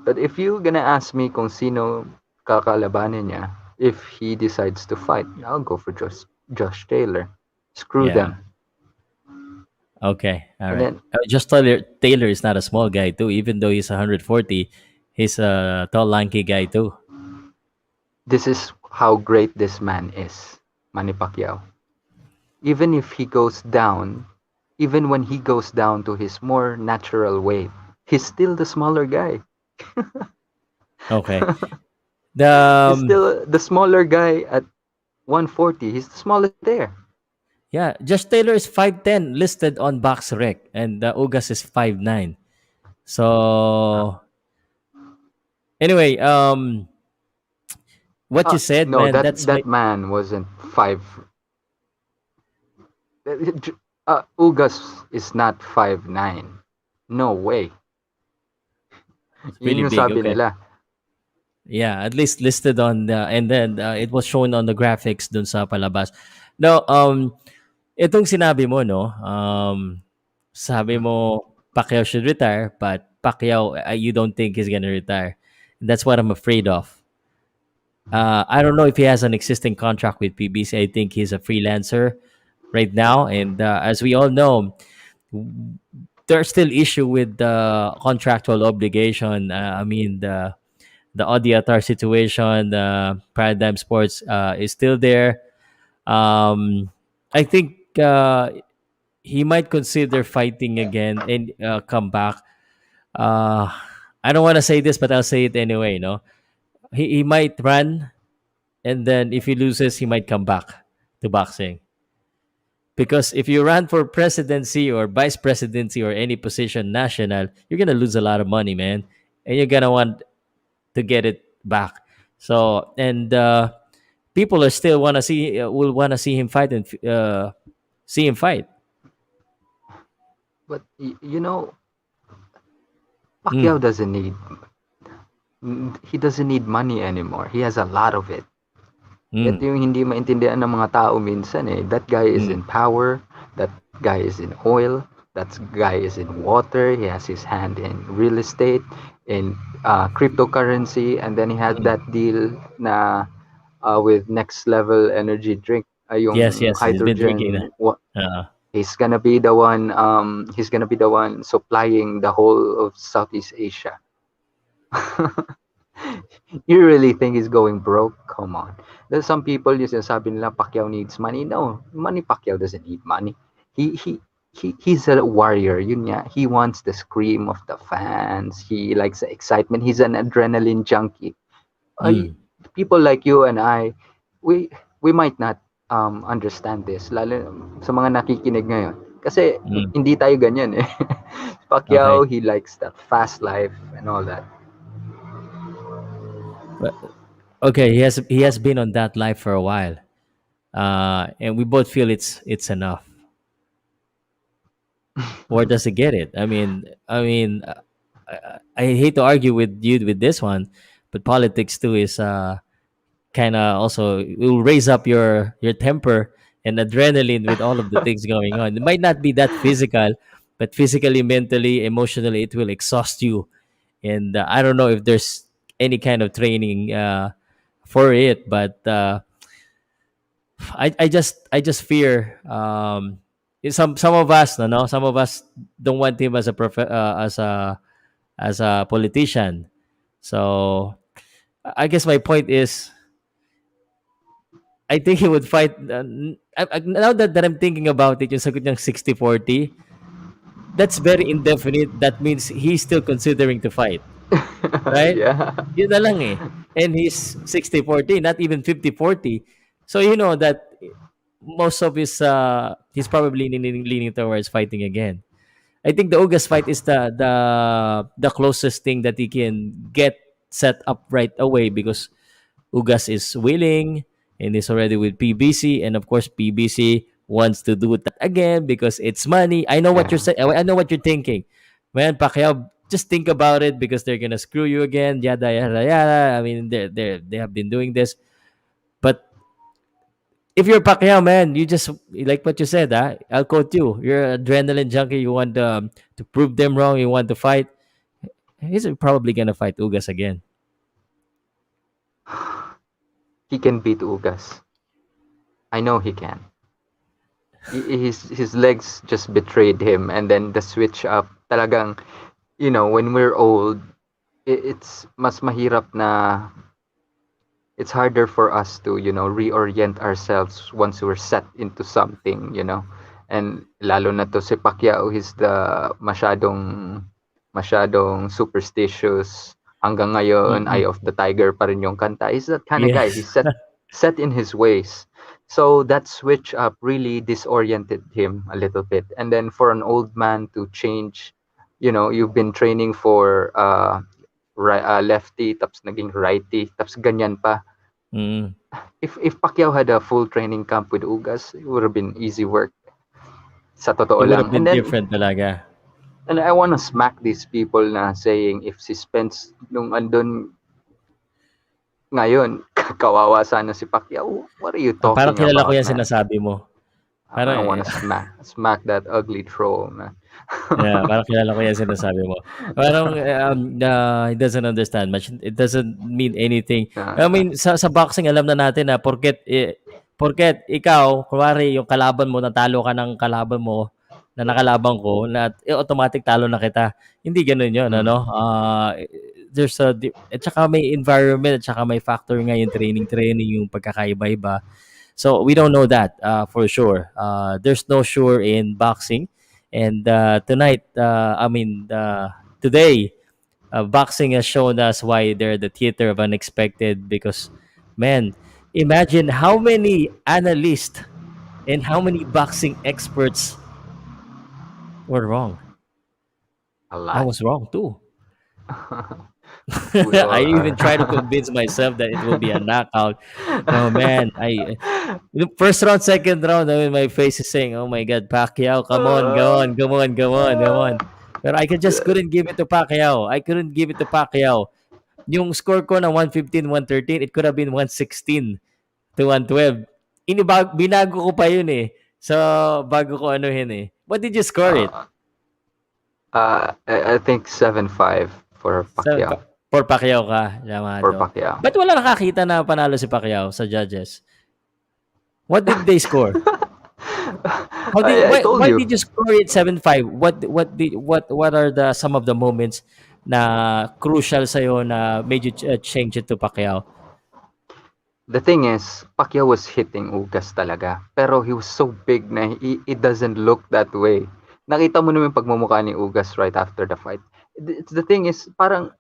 but if you gonna ask me kung sino kakalabanin niya, if he decides to fight, I'll go for Josh Taylor. Screw Yeah. them. Okay. All And right. then, Just Taylor is not a small guy too. Even though he's 140, he's a tall, lanky guy too. this is how great this man is, Manny Pacquiao. Even if he goes down, even when he goes down to his more natural weight, he's still the smaller guy. Okay. The He's still the smaller guy at 140. He's the smallest there. Yeah, Josh Taylor is 5'10", listed on BoxRec, and Ugas is 5'9". So anyway, what you said, No, man, that that's my that man wasn't five. Ugas is not 5'9". No way. Yun really yung big. sabi Okay. nila. Yeah, at least listed on the, and then it was shown on the graphics dun sa palabas. No, itong sinabi mo, no, sabi mo Pacquiao should retire, but Pacquiao, you don't think he's gonna retire. That's what I'm afraid of. I don't know if he has an existing contract with PBC. I think he's a freelancer right now, and as we all know, there's still issue with the contractual obligation. I mean, the Audiatar situation, the Paradigm Sports is still there. Um, I think he might consider fighting again and come back. Uh, I don't want to say this, but I'll say it anyway. No, he might run, and then if he loses, he might come back to boxing. Because if you run for presidency or vice presidency or any position national, you're gonna lose a lot of money, man, and you're gonna want to get it back. So and people are still wanna see will wanna see him fight and see him fight. But you know, Mm, Pacquiao doesn't need money anymore. He has a lot of it. Ito mm, yung hindi maintindihan ng mga tao minsan eh. That guy is mm, in power, that guy is in oil, that guy is in water, he has his hand in real estate, in cryptocurrency, and then he had mm. that deal na with next level energy drink, Yes, yung yes, he's been drinking hydrogen. that. He's gonna be the one supplying the whole of Southeast Asia. You really think he's going broke? Come on. There's some people yung sinasabi nila Pacquiao needs money. No, Manny Pacquiao doesn't need money. He's a warrior. Yun nga. He wants the scream of the fans. He likes the excitement. He's an adrenaline junkie. I, Mm, people like you and I, we might not understand this, lalo sa mga nakikinig ngayon. Kasi mm. hindi tayo ganyan eh. Okay. Pacquiao, he likes that fast life and all that. But okay, he has been on that life for a while. And we both feel it's enough. Or does he get it? I hate to argue with you with this one, but politics too is kind of also it will raise up your temper and adrenaline with all of the things going on. It might not be that physical, but physically, mentally, emotionally, it will exhaust you. And I don't know if there's any kind of training for it, but I just fear some of us, no, some of us don't want him as a as a politician. So I guess my point is I think he would fight. Now that I'm thinking about it, yung sagot niyang 60-40, that's very indefinite. That means he's still considering to fight, right? Yeah. Yun na lang eh. And he's 60-40, not even 50-40. So you know that most of he's probably leaning towards fighting again. I think the Ugas fight is the closest thing that he can get set up right away because Ugas is willing and is already with PBC, and of course PBC wants to do that again because it's money. I know what you're Yeah. saying. I know what you're thinking. Man, Pacquiao, just think about it because they're gonna screw you again. Yada yada yada. I mean, they have been doing this, but if you're Pacquiao, man, you just like what you said. I'll quote you. You're an adrenaline junkie. You want to prove them wrong. You want to fight. He's probably gonna fight Ugas again. He can beat Ugas. I know he can. His legs just betrayed him, and then the switch up. Talagang, when we're old, it's mas mahirap na it's harder for us to, reorient ourselves once we're set into something. And lalo na to si Pacquiao, he's the masyadong superstitious. Hanggang ngayon, Eye Mm-mm. of the Tiger pa rin yung kanta. He's that kind of guy. Yes. He's set in his ways. So that switch up really disoriented him a little bit. And then for an old man to change, you've been training for lefty, tapos naging righty, tapos ganyan pa. Mm. If Pacquiao had a full training camp with Ugas, it would have been easy work. Sa It totoo would have lang. been different talaga. And I wanna smack these people na saying if si Spence nung andun ngayon, kawawa sana si Pacquiao. What are you Parang talking kilala ko about, yan man? sinasabi mo. I Parang, wanna smack that ugly troll, man. yeah, parang kilala ko yan sinasabi mo. Parang he doesn't understand much. It doesn't mean anything. I Na- mean, sa boxing, alam na natin na porket ikaw, kunwari, yung kalaban mo, natalo ka ng kalaban mo, na nakalaban ko, na automatic talo na kita. Hindi ganun yun, ano? mm, At saka may environment, at saka may factor nga yung training, yung pagkakaiba-iba. So we don't know that for sure. There's no sure in boxing, and today, boxing has shown us why they're the theater of unexpected. Because, man, imagine how many analysts and how many boxing experts were wrong. a I lot. was wrong too. We I all even try to are. convince myself that it will be a knockout. No, man, the first round, second round, I mean, my face is saying, "Oh my God, Pacquiao, come on, go on, come on, come on, come on." But just couldn't give it to Pacquiao. I couldn't give it to Pacquiao. Yung score ko na 115, 113, it could have been 116 to 112. Binago ko pa yun eh. So, bago ko anuhin eh. What did you score it? uh, I think 7-5 for Pacquiao. For Pacquiao ka, For Yamado. Pacquiao. Ba't wala nakakita na panalo si Pacquiao sa judges? What did they score? I told Why you. did you score it 7-5? What are some of the moments na crucial sa na made you change it to Pacquiao? The thing is, Pacquiao was hitting Ugas talaga. Pero he was so big na it doesn't look that way. Nakita mo naman yung pagmumukha ni Ugas right after the fight. The thing is, parang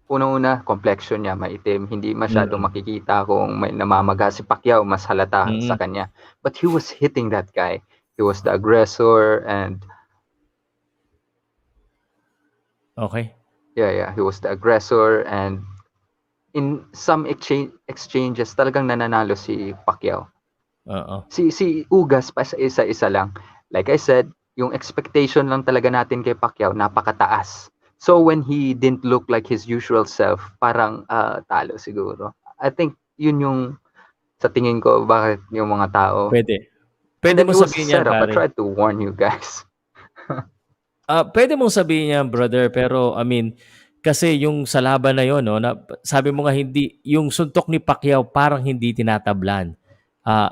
una-una, complexion niya maitim. Hindi masyadong Mm. makikita kung may namamaga si Pacquiao, mas halata sa Mm. kanya. But he was hitting that guy. He was the aggressor and Okay. he was the aggressor and in some exchanges talagang nananalo si Pacquiao. Oo. Si Ugas pa sa isa-isa lang. Like I said, yung expectation lang talaga natin kay Pacquiao napakataas. So when he didn't look like his usual self, parang talo siguro. I think yun yung sa tingin ko bakit yung mga tao. Pwede. And Pwede then mo it was sabihin yan, set up. I pare. tried to warn you guys. Pwede mong sabihin yan, brother, pero I mean, kasi yung sa laban na yon, no, na, sabi mo nga hindi, yung suntok ni Pacquiao parang hindi tinatablan.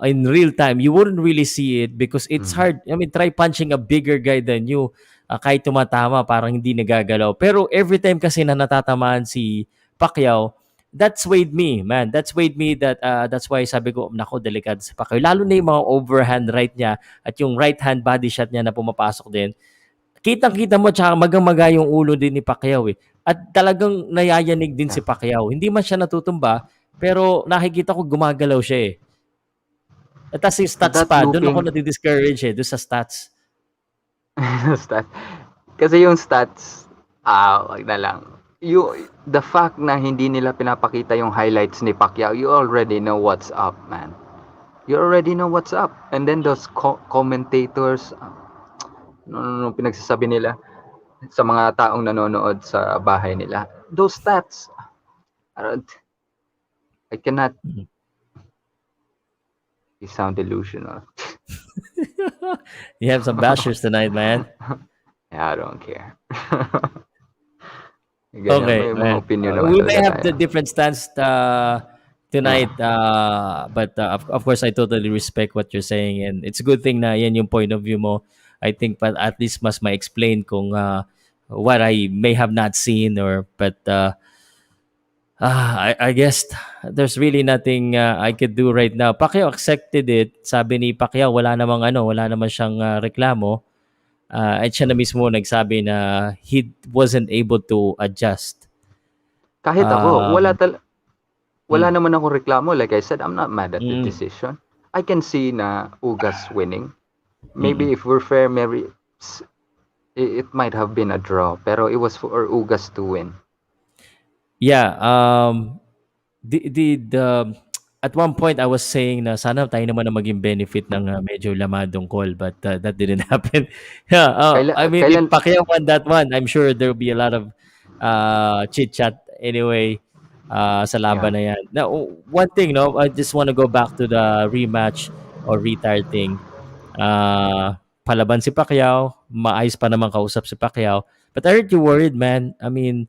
In real time, you wouldn't really see it because it's Mm. hard. I mean, try punching a bigger guy than you. Kahit tumatama, parang hindi nagagalaw. Pero every time kasi na natatamaan si Pacquiao, that's weighed me, man. That's weighed me that's why sabi ko, nako, delikado si Pacquiao. Lalo na yung mga overhand right niya at yung right hand body shot niya na pumapasok din. Kitang-kita mo tsaka magang-maga yung ulo din ni Pacquiao eh. At talagang nayayanig din si Yeah. Pacquiao. Hindi man siya natutumba, pero nakikita ko gumagalaw siya eh. At tas yung stats That pa, doon ako looping nadi-discourage eh, doon sa stats. stat. Kasi yung stats, wag na lang. The fact na hindi nila pinapakita yung highlights ni Pacquiao, you already know what's up, man. You already know what's up. And then those commentators, ano pinagsasabi nila sa mga taong nanonood sa bahay nila. Those stats, uh, I cannot Mhm. sound delusional. You have some bashers tonight, man. Yeah, I don't care. Ganun, Okay, may mga man. opinion naman We may talaga have tayo. the different stance Yeah. tonight, but of course, I totally respect what you're saying, and it's a good thing na yan yung point of view mo. I think, but at least mas ma-explain kung what I may have not seen, or but I guess there's really nothing I could do right now. Pacquiao accepted it. Sabi ni Pacquiao, wala naman siyang reklamo. At siya na mismo nagsabi na he wasn't able to adjust. Kahit ako, Um, wala mm, naman akong reklamo. Like I said, I'm not mad at the mm, decision. I can see na Ugas winning. mm. Maybe if we're fair, maybe it might have been a draw. Pero it was for Ugas to win. Yeah, the at one point I was saying na sana tayo naman na maging benefit ng medyo lamadong call, but that didn't happen. Yeah, I mean if Kailan, Pacquiao won that one, I'm sure there'll be a lot of chit chat anyway sa yeah. laban na yan. Now, one thing, no, I just want to go back to the rematch or retire thing. Palaban si Pacquiao, maayos pa naman kausap si Pacquiao. But I heard you worried, man. I mean,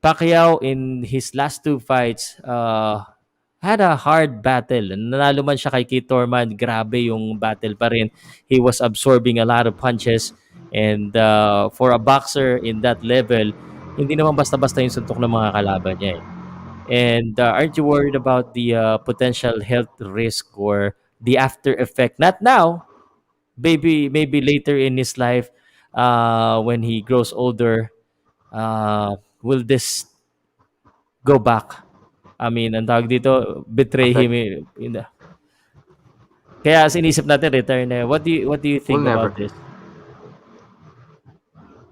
Pacquiao in his last two fights had a hard battle. Nanalo man siya kay Keith Thurman, grabe yung battle pa rin. He was absorbing a lot of punches, and for a boxer in that level, hindi naman basta-basta yung suntok ng mga kalaban niya eh. And aren't you worried about the potential health risk or the after effect? Not now, maybe later in his life, when he grows older, will this go back? I mean, ang tawag dito, betray him. Affect. Kaya sinisip natin return na. What do you We'll think about never. this?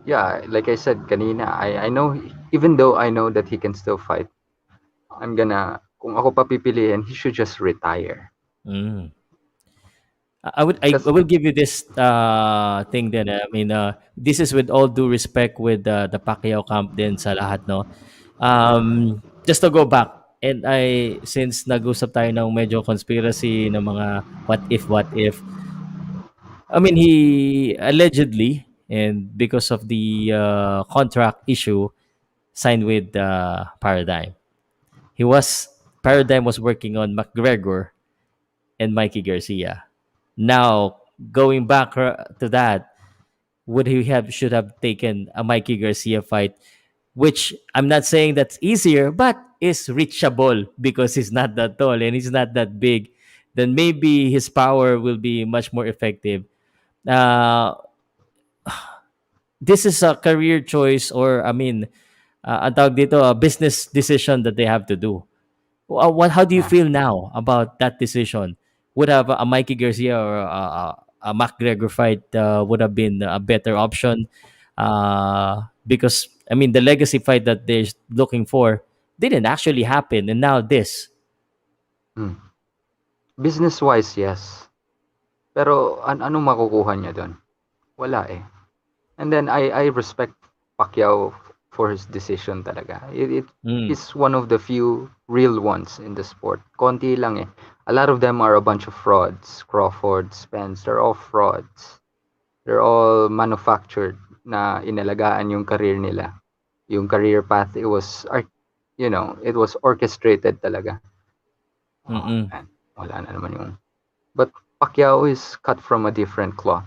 Yeah, like I said kanina, I know, even though I know that he can still fight, kung ako papipiliin, he should just retire. Mm. I Kasi, will give you this thing then. I mean, this is with all due respect with the Pacquiao camp din sa lahat, no? Just to go back, and since nag-usap tayo ng medyo conspiracy ng mga what if, I mean, he allegedly, and because of the contract issue, signed with Paradigm. He was Paradigm was working on McGregor and Mikey Garcia. Now, going back to that, would he have should have taken a Mikey Garcia fight, which I'm not saying that's easier, but is reachable because he's not that tall and he's not that big. Then maybe his power will be much more effective. Uh, this is a career choice, or I mean, ang tawag dito, a business decision that they have to do. How do you yeah. feel now about that decision? Would have a Mikey Garcia or a McGregor fight would have been a better option? Because I mean, the legacy fight that they're looking for didn't actually happen, and now this. Hmm. Business-wise, yes. Pero anong makukuha niya doon? Wala eh. And then I respect Pacquiao for his decision talaga. It Mm, is one of the few real ones in the sport. Konti lang eh. A lot of them are a bunch of frauds. Crawford, Spence, they're all frauds. They're all manufactured na inalagaan yung career nila. Yung career path, it was orchestrated talaga. Oh, mm-mm. man. Wala na naman yung. But Pacquiao is cut from a different cloth.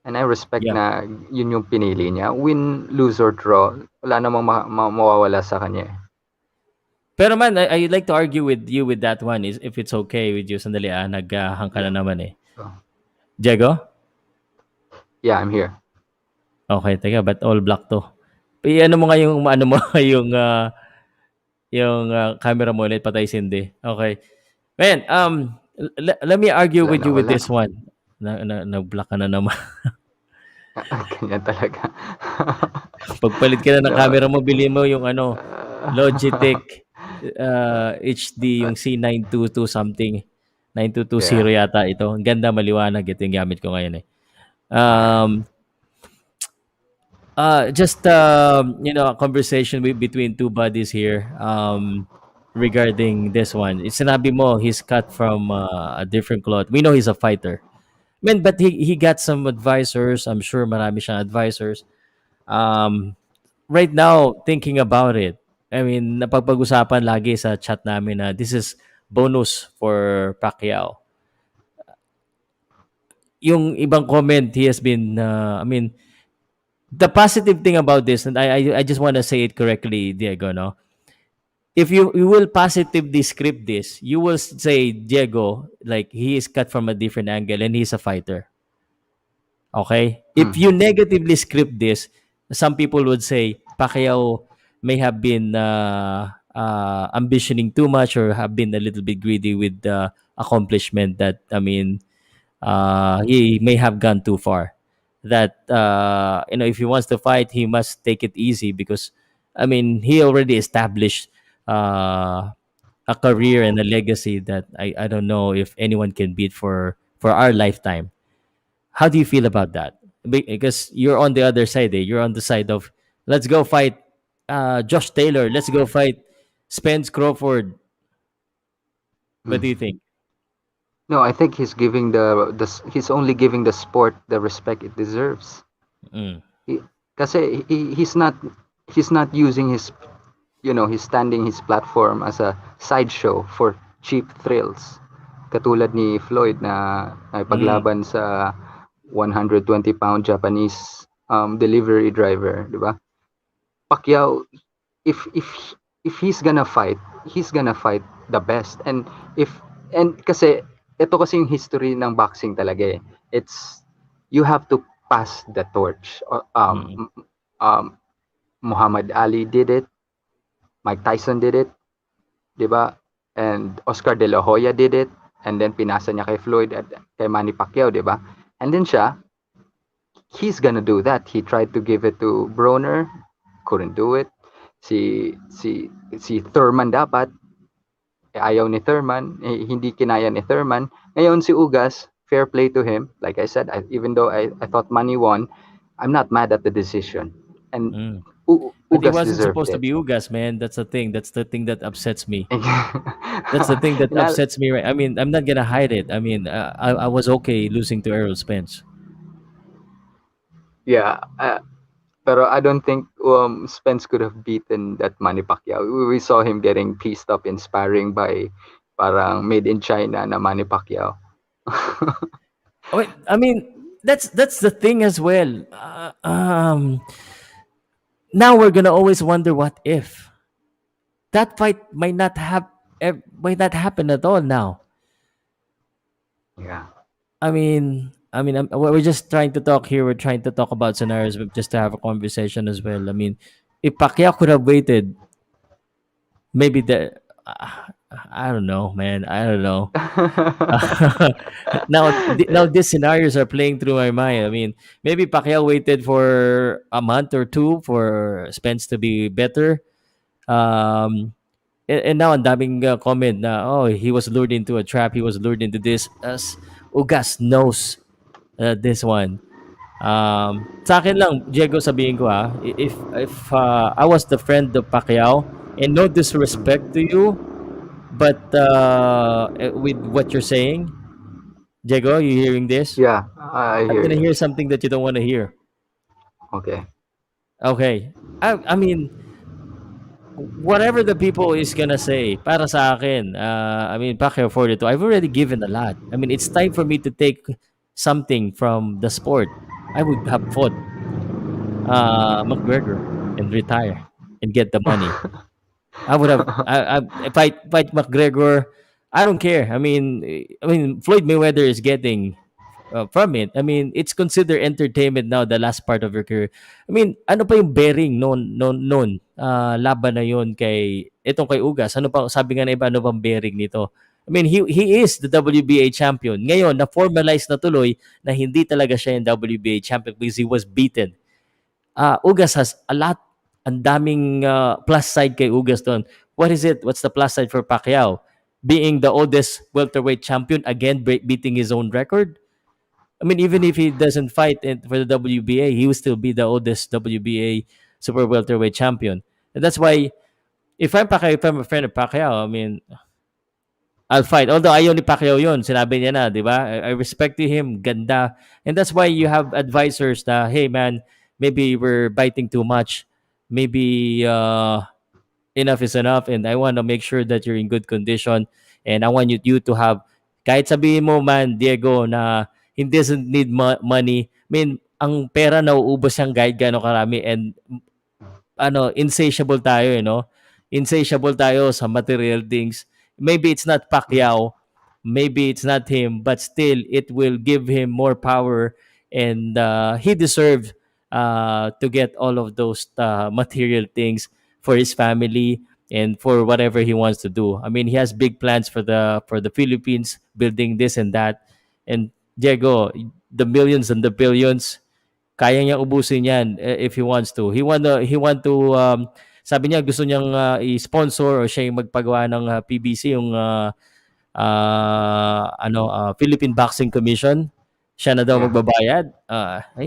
And I respect Yeah. na yun yung pinili niya. Win, lose, or draw, wala namang mawawala sa kanya eh. Pero man, I'd like to argue with you with that one is if it's okay with you. Sandali naghahang ka Yeah. na naman eh. So, Diego? yeah, I'm here. Okay, teka, ba't all black to? Ano mo nga yung ano mo yung camera mo ulit patay sindi. Okay. Man, let me argue Wala with na, you with wala. this one. Nag-block ka na naman. Ganyan talaga. Pagpalit ka na ng No. camera mo, bili mo yung Uh, Logitech HD, yung C922 something. 9220 Yeah. yata ito. Ang ganda, maliwanag. Ito yung gamit ko ngayon eh. All right. Um, just a conversation between two buddies here regarding this one. It's sinabi mo he's cut from a different cloth. We know he's a fighter. Man, but he got some advisors. I'm sure marami siyang advisors. Um, right now, thinking about it, I mean, napapag-usapan lagi sa chat namin na this is bonus for Pacquiao. Yung ibang comment, he has been, I mean, the positive thing about this, and I just want to say it correctly, Diego, no? If you will positively script this, you will say Diego, like he is cut from a different angle and he's a fighter. Okay? If you Mhm. negatively script this, some people would say Pacquiao may have been ambitioning too much or have been a little bit greedy with the accomplishment that, I mean, he may have gone too far. That if he wants to fight, he must take it easy because, I mean, he already established a career and a legacy that I don't know if anyone can beat for our lifetime. How do you feel about that? Because you're on the other side. You're on the side of let's go fight Josh Taylor. Let's go fight Spence Crawford. What do you Mhm. think? No, I think he's only giving the sport the respect it deserves. Mm, He, kasi he's not using he's standing his platform as a sideshow for cheap thrills. Katulad ni Floyd na mm, paglaban sa 120-pound Japanese delivery driver, di ba? Pacquiao, if he's gonna fight the best. If kasi ito kasi yung history ng boxing talaga eh. It's you have to pass the torch. mm, Um, Muhammad Ali did it, Mike Tyson did it, 'di ba? And Oscar De La Hoya did it, and then pinasa niya kay Floyd at kay Manny Pacquiao, 'di ba? And then he's gonna do that. He tried to give it to Broner, couldn't do it. Si Thurman dapat, ayaw ni Thurman, hindi kinaya ni Thurman. Ngayon si Ugas, fair play to him. Like I said, even though I thought money won, I'm not mad at the decision. And mm. But he Ugas wasn't deserved supposed to it. be Ugas, man. That's the thing. That's the thing that upsets me. That's the thing that Inal- upsets me, right? I mean, I'm not gonna hide it. I mean, I was okay losing to Errol Spence. yeah, pero I don't think Spence could have beaten that Manny Pacquiao. We saw him getting pieced up in sparring by parang made in China na Manny Pacquiao. Wait, I mean, that's the thing as well. Now we're gonna always wonder what if that fight might not happen at all now. Yeah. We're just trying to talk here. We're trying to talk about scenarios, but just to have a conversation as well. I mean, if Pacquiao could have waited, maybe I don't know, man. I don't know. Now these scenarios are playing through my mind. I mean, maybe Pacquiao waited for a month or two for Spence to be better. Um, and now ang daming comment na he was lured into a trap. He was lured into this. As Ugas knows this one. Sa akin lang, Diego, sabihin ko if I was the friend of Pacquiao, and no disrespect to you, but with what you're saying, Diego, you hearing this? Yeah, I I'm hear gonna you. hear something that you don't want to hear. Okay. Okay. I mean, whatever the people is gonna say, para sa akin, I mean, Pacquiao 42, I've already given a lot. I mean, it's time for me to take something from the sport. I would have fought McGregor and retire and get the money. I would have I fight McGregor. I don't care. I mean Floyd Mayweather is getting from it. I mean, it's considered entertainment now. The last part of your career. I mean, ano pa yung bearing noon laban na yon kay itong kay Ugas. Ano pa sabi nga na iba ano bang bearing nito? I mean, he is the WBA champion. Ngayon, na-formalize na tuloy na hindi talaga siya yung WBA champion because he was beaten. Ugas has a lot. Ang daming plus side kay Ugas doon. What is it? What's the plus side for Pacquiao? being the oldest welterweight champion again, beating his own record. I mean, even if he doesn't fight for the WBA, he will still be the oldest WBA super welterweight champion. And that's why if I'm a friend of Pacquiao, I mean, I'll fight. Although ayaw ni Pacquiao yun. Sinabi niya na, di ba? I respect him. Ganda. And that's why you have advisors na, hey man, maybe we're biting too much. Maybe enough is enough, and I want to make sure that you're in good condition, and I want you to have, kahit sabihin mo man, Diego, na he doesn't need money. I mean, ang pera nauubos siyang kahit gaano karami, and insatiable tayo, insatiable tayo sa material things. Maybe it's not Pacquiao, maybe it's not him, but still it will give him more power, and he deserves to get all of those material things for his family and for whatever he wants to do. I mean, he has big plans for the Philippines, building this and that. And Diego, the millions and the billions, kaya niya ubusin yan if he wants to. He want to sabi niya gusto niyang i-sponsor or siya yung magpagawa ng PBC, yung Philippine Boxing Commission. Siya na daw Yeah. magbabayad.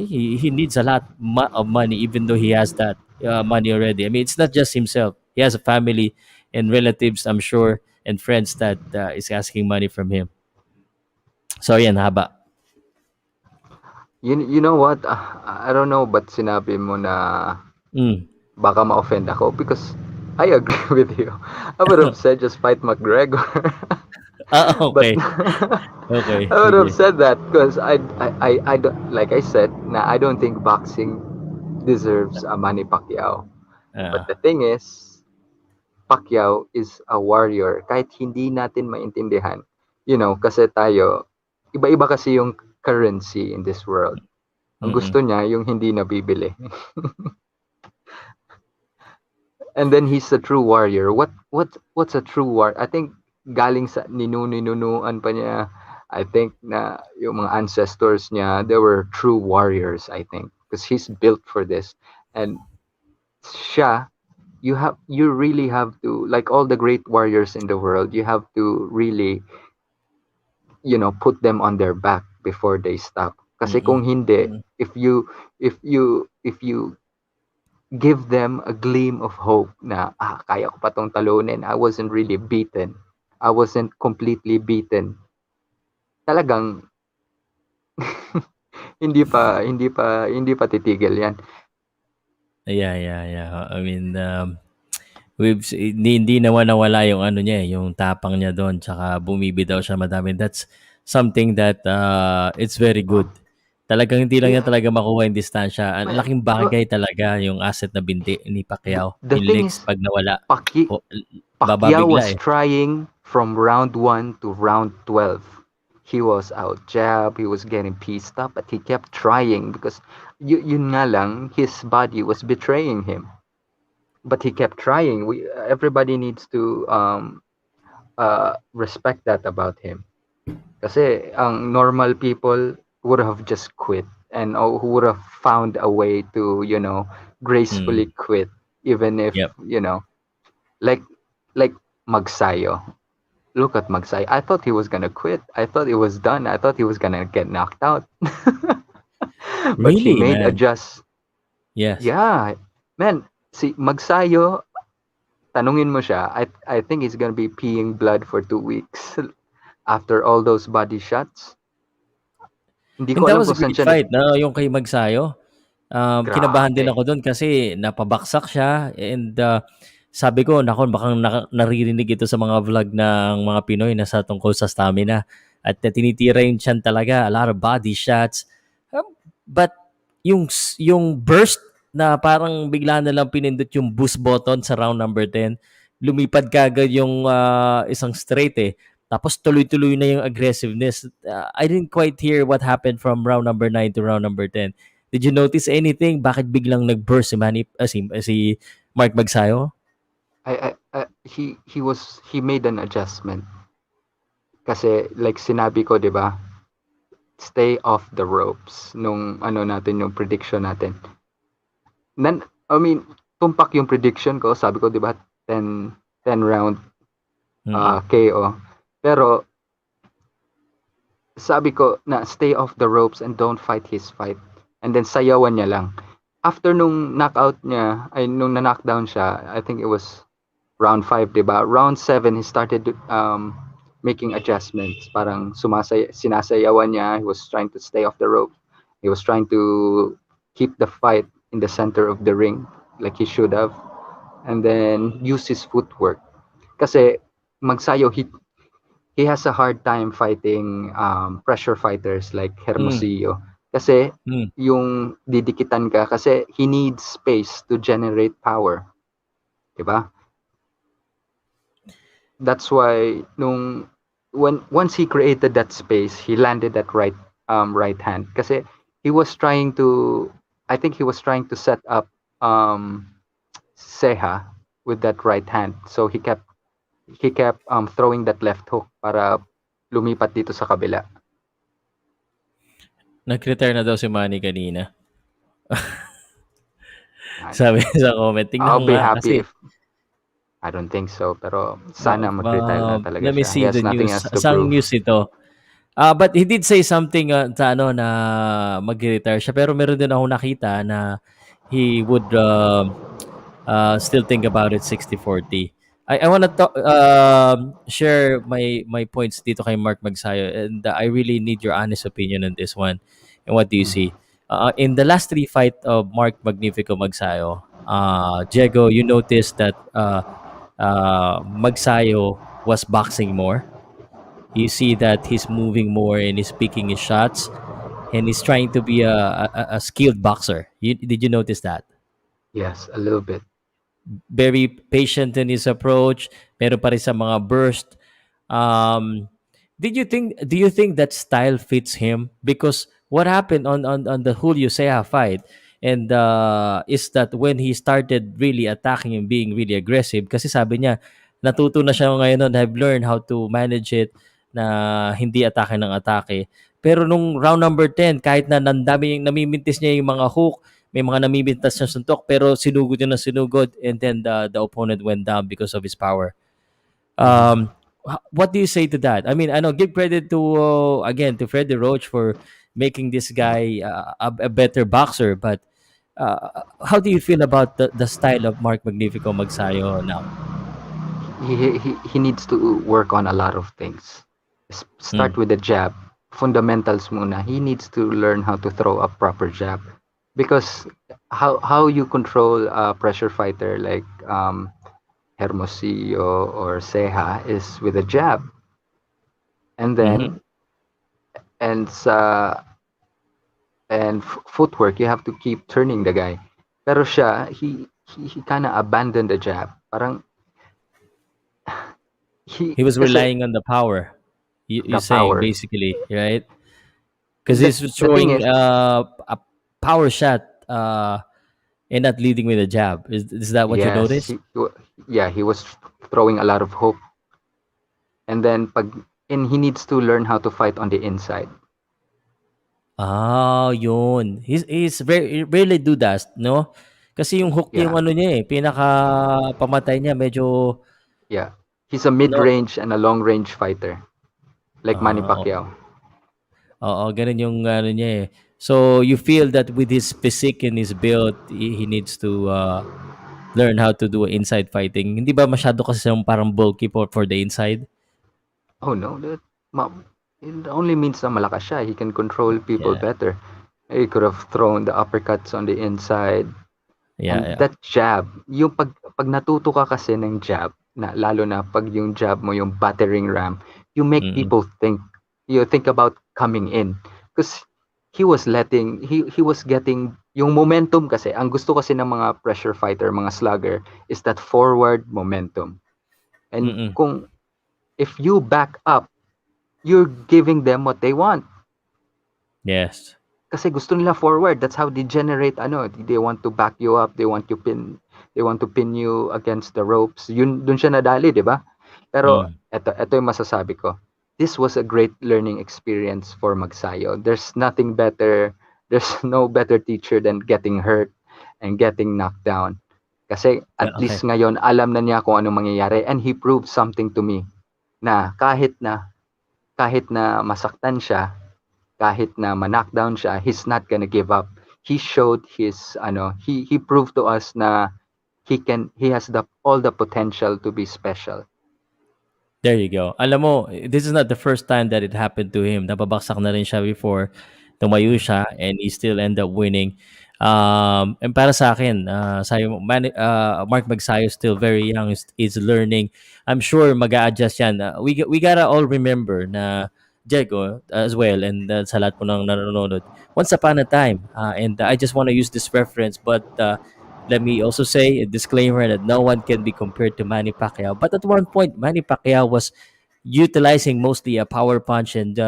He needs a lot of money even though he has that money already. I mean, it's not just himself. He has a family and relatives, I'm sure, and friends that is asking money from him. So yan, haba. You know what? I don't know but sinabi mo na Mm. baka ma-offend ako because I agree with you. I would have said just fight McGregor. But Okay. Okay, I would have sige. said that because I don't, like I said, na I don't think boxing deserves a Manny Pacquiao. But the Ah, thing is, Pacquiao is a warrior. Kahit hindi natin maintindihan, kasi tayo, iba-iba kasi yung currency in this world. Ang mm. gusto niya, yung hindi nabibili. And then he's a true warrior. What's a true war? I think galing sa ninunuan pa niya. I think na yung mga ancestors niya, they were true warriors, I think, because he's built for this. And siya, you really have to, like all the great warriors in the world, you have to really, put them on their back before they stop. Kasi kung Mm. hindi, Mm. if you give them a gleam of hope na kaya ko pa tong talunin. I wasn't really beaten. I wasn't completely beaten. Talagang hindi pa titigil 'yan. Yeah. I mean, hindi naman nawala yung ano niya, yung tapang niya doon, tsaka bumibitaw siya madami. That's something that it's very good. Talagang hindi lang niya Yeah. talaga makuha yung distansya. Ang Well, laking bagay talaga yung asset na binti ni Pacquiao. the Yung thing legs is pag nawala, Pacquiao, o, Pacquiao was bababigla eh. trying from round 1 to round 12. He was out jab, he was getting pieced up, but he kept trying because yun nga lang, his body was betraying him. But he kept trying. Everybody needs to respect that about him. Kasi ang normal people would have just quit and who would have found a way to, gracefully Mm. quit even if, Yep. like like Magsayo. Look at Magsayo. I thought he was gonna quit. I thought it was done. I thought he was gonna get knocked out. But he Really, made man. adjust. Yes. Yeah. Man, si Magsayo, tanungin mo siya, I think he's gonna be peeing blood for 2 weeks after all those body shots. Hindi And ko that alam was a kung saan great siya fight, no? Yung kay Magsayo. Kinabahan din grabe. ako doon kasi napabaksak siya, and sabi ko, nako, baka naririnig ito sa mga vlog ng mga Pinoy na sa tungkol sa stamina, at tinitira yung tiyan talaga, a lot of body shots. But yung burst na parang bigla na lang pinindot yung boost button sa round number 10, lumipad kagad yung isang straight eh. Tapos tuloy-tuloy na yung aggressiveness. I didn't quite hear what happened from round number 9 to round number 10. Did you notice anything? Bakit biglang nag-burst si Mark Magsayo? He made an adjustment kasi like sinabi ko, 'di ba? Stay off the ropes nung ano natin yung prediction natin. I mean, tumpak yung prediction ko, sabi ko 'di ba 10 round Mm-mm. KO. Pero sabi ko na stay off the ropes and don't fight his fight. And then sayawan niya lang. After nung knockout niya, ay nung na-knockdown siya, I think it was round 5, 'di ba? Round 7 he started making adjustments. Parang sinasayawan niya. He was trying to stay off the rope. He was trying to keep the fight in the center of the ring like he should have, and then use his footwork. Kasi Magsayo, he has a hard time fighting pressure fighters like Mm, Hermosillo. Kasi mm. yung didikitan ka kasi he needs space to generate power, 'di ba? That's why when once he created that space, he landed that right hand kasi he was trying to I think he was trying to set up Seha with that right hand. So he kept throwing that left hook para lumipat dito sa kabila. Nag-retire na daw si Manny kanina. I, Sabi sa comment, tingnan I'll ko be nga happy kasi if I don't think so, pero sana mag-retire na talaga let me siya. He see the has nothing news. else to Sang prove. news ito? But he did say something sa ano na mag-retire siya pero meron din ako nakita na he would still think about it 60-40. I want to share my points dito kay Mark Magsayo and I really need your honest opinion on this one. And what do you Mhm. see? In the last three fight of Mark Magnifico Magsayo, Diego, you noticed that Magsayo was boxing more. You see that he's moving more and he's picking his shots and he's trying to be a skilled boxer. Did you notice that? Yes, a little bit. Very patient in his approach. Meron pa rin sa mga burst. Um, do you think that style fits him? Because what happened on the Julio Sea fight and is that when he started really attacking and being really aggressive, kasi sabi niya, natuto na siya ngayon and have learned how to manage it na hindi atake ng atake. Pero nung round number 10, kahit na nandami, namimintis niya yung mga hook, may mga namimintas na suntok, pero sinugod niya na sinugod and then the opponent went down because of his power. Mhm. What do you say to that? I mean, I know give credit to again to Freddie Roach for making this guy a better boxer, but how do you feel about the style of Mark Magnifico Magsayo now? He needs to work on a lot of things. Start Mm. with the jab. Fundamentals muna. He needs to learn how to throw a proper jab. Because how you control a pressure fighter like Hermosillo or Ceja is with a jab. And Mm-hmm. then and sa and footwork, you have to keep turning the guy. Pero siya, he kind of abandoned the jab. Parang He was kasi relying on the power. the You're saying power. basically, right? Because The, he's the thing throwing is, a power shot and not leading with a jab. Is that what you yes, noticed? yeah, he was throwing a lot of hope. And then and he needs to learn how to fight on the inside. Ah, yun. He's very rarely do that, no? Kasi yung hook yung Yeah, ano niya eh, pinaka pamatay niya medyo yeah. He's a no. mid-range and a long-range fighter, like Manny Oo, Pacquiao. oo, ganun yung ano niya eh. So you feel that with his physique and his build, he needs to learn how to do inside fighting. Hindi ba masyado kasi siyang parang bulky for the inside? Oh no, it only means na malakas siya. He can control people Yeah. better. He could have thrown the uppercuts on the inside. Yeah, And yeah. that jab, yung pag natuto ka kasi ng jab, na lalo na pag yung jab mo yung battering ram, you make Mm. people think. You think about coming in. Because he was getting yung momentum kasi. Ang gusto kasi ng mga pressure fighter, mga slugger, is that forward momentum. And Mm. if you back up, you're giving them what they want. Yes. Kasi gusto nila forward. That's how they generate ano. They want to back you up. They want to pin you against the ropes. Yun dun siya nadali, 'di ba? Pero Mm. eto yung masasabi ko. This was a great learning experience for Magsayo. There's nothing better. There's no better teacher than getting hurt and getting knocked down. Kasi Yeah, at okay. least ngayon alam na niya kung ano mangyayari and he proved something to me. na kahit na masaktan siya, kahit na ma-knockdown siya, he's not gonna give up. He showed his he proved to us na he has all the potential to be special. There you go. Alam mo, this is not the first time that it happened to him. Napabaksak na rin siya before. Tumayo Mm. siya and he still end up winning. And para sa akin, Mark Magsayo still very young, is learning. I'm sure mag-a-adjust yan. We gotta all remember na Diego as well and sa lahat po ng nanonood. Once upon a time, and I just want to use this reference, but let me also say a disclaimer that no one can be compared to Manny Pacquiao. But at one point, Manny Pacquiao was utilizing mostly a power punch and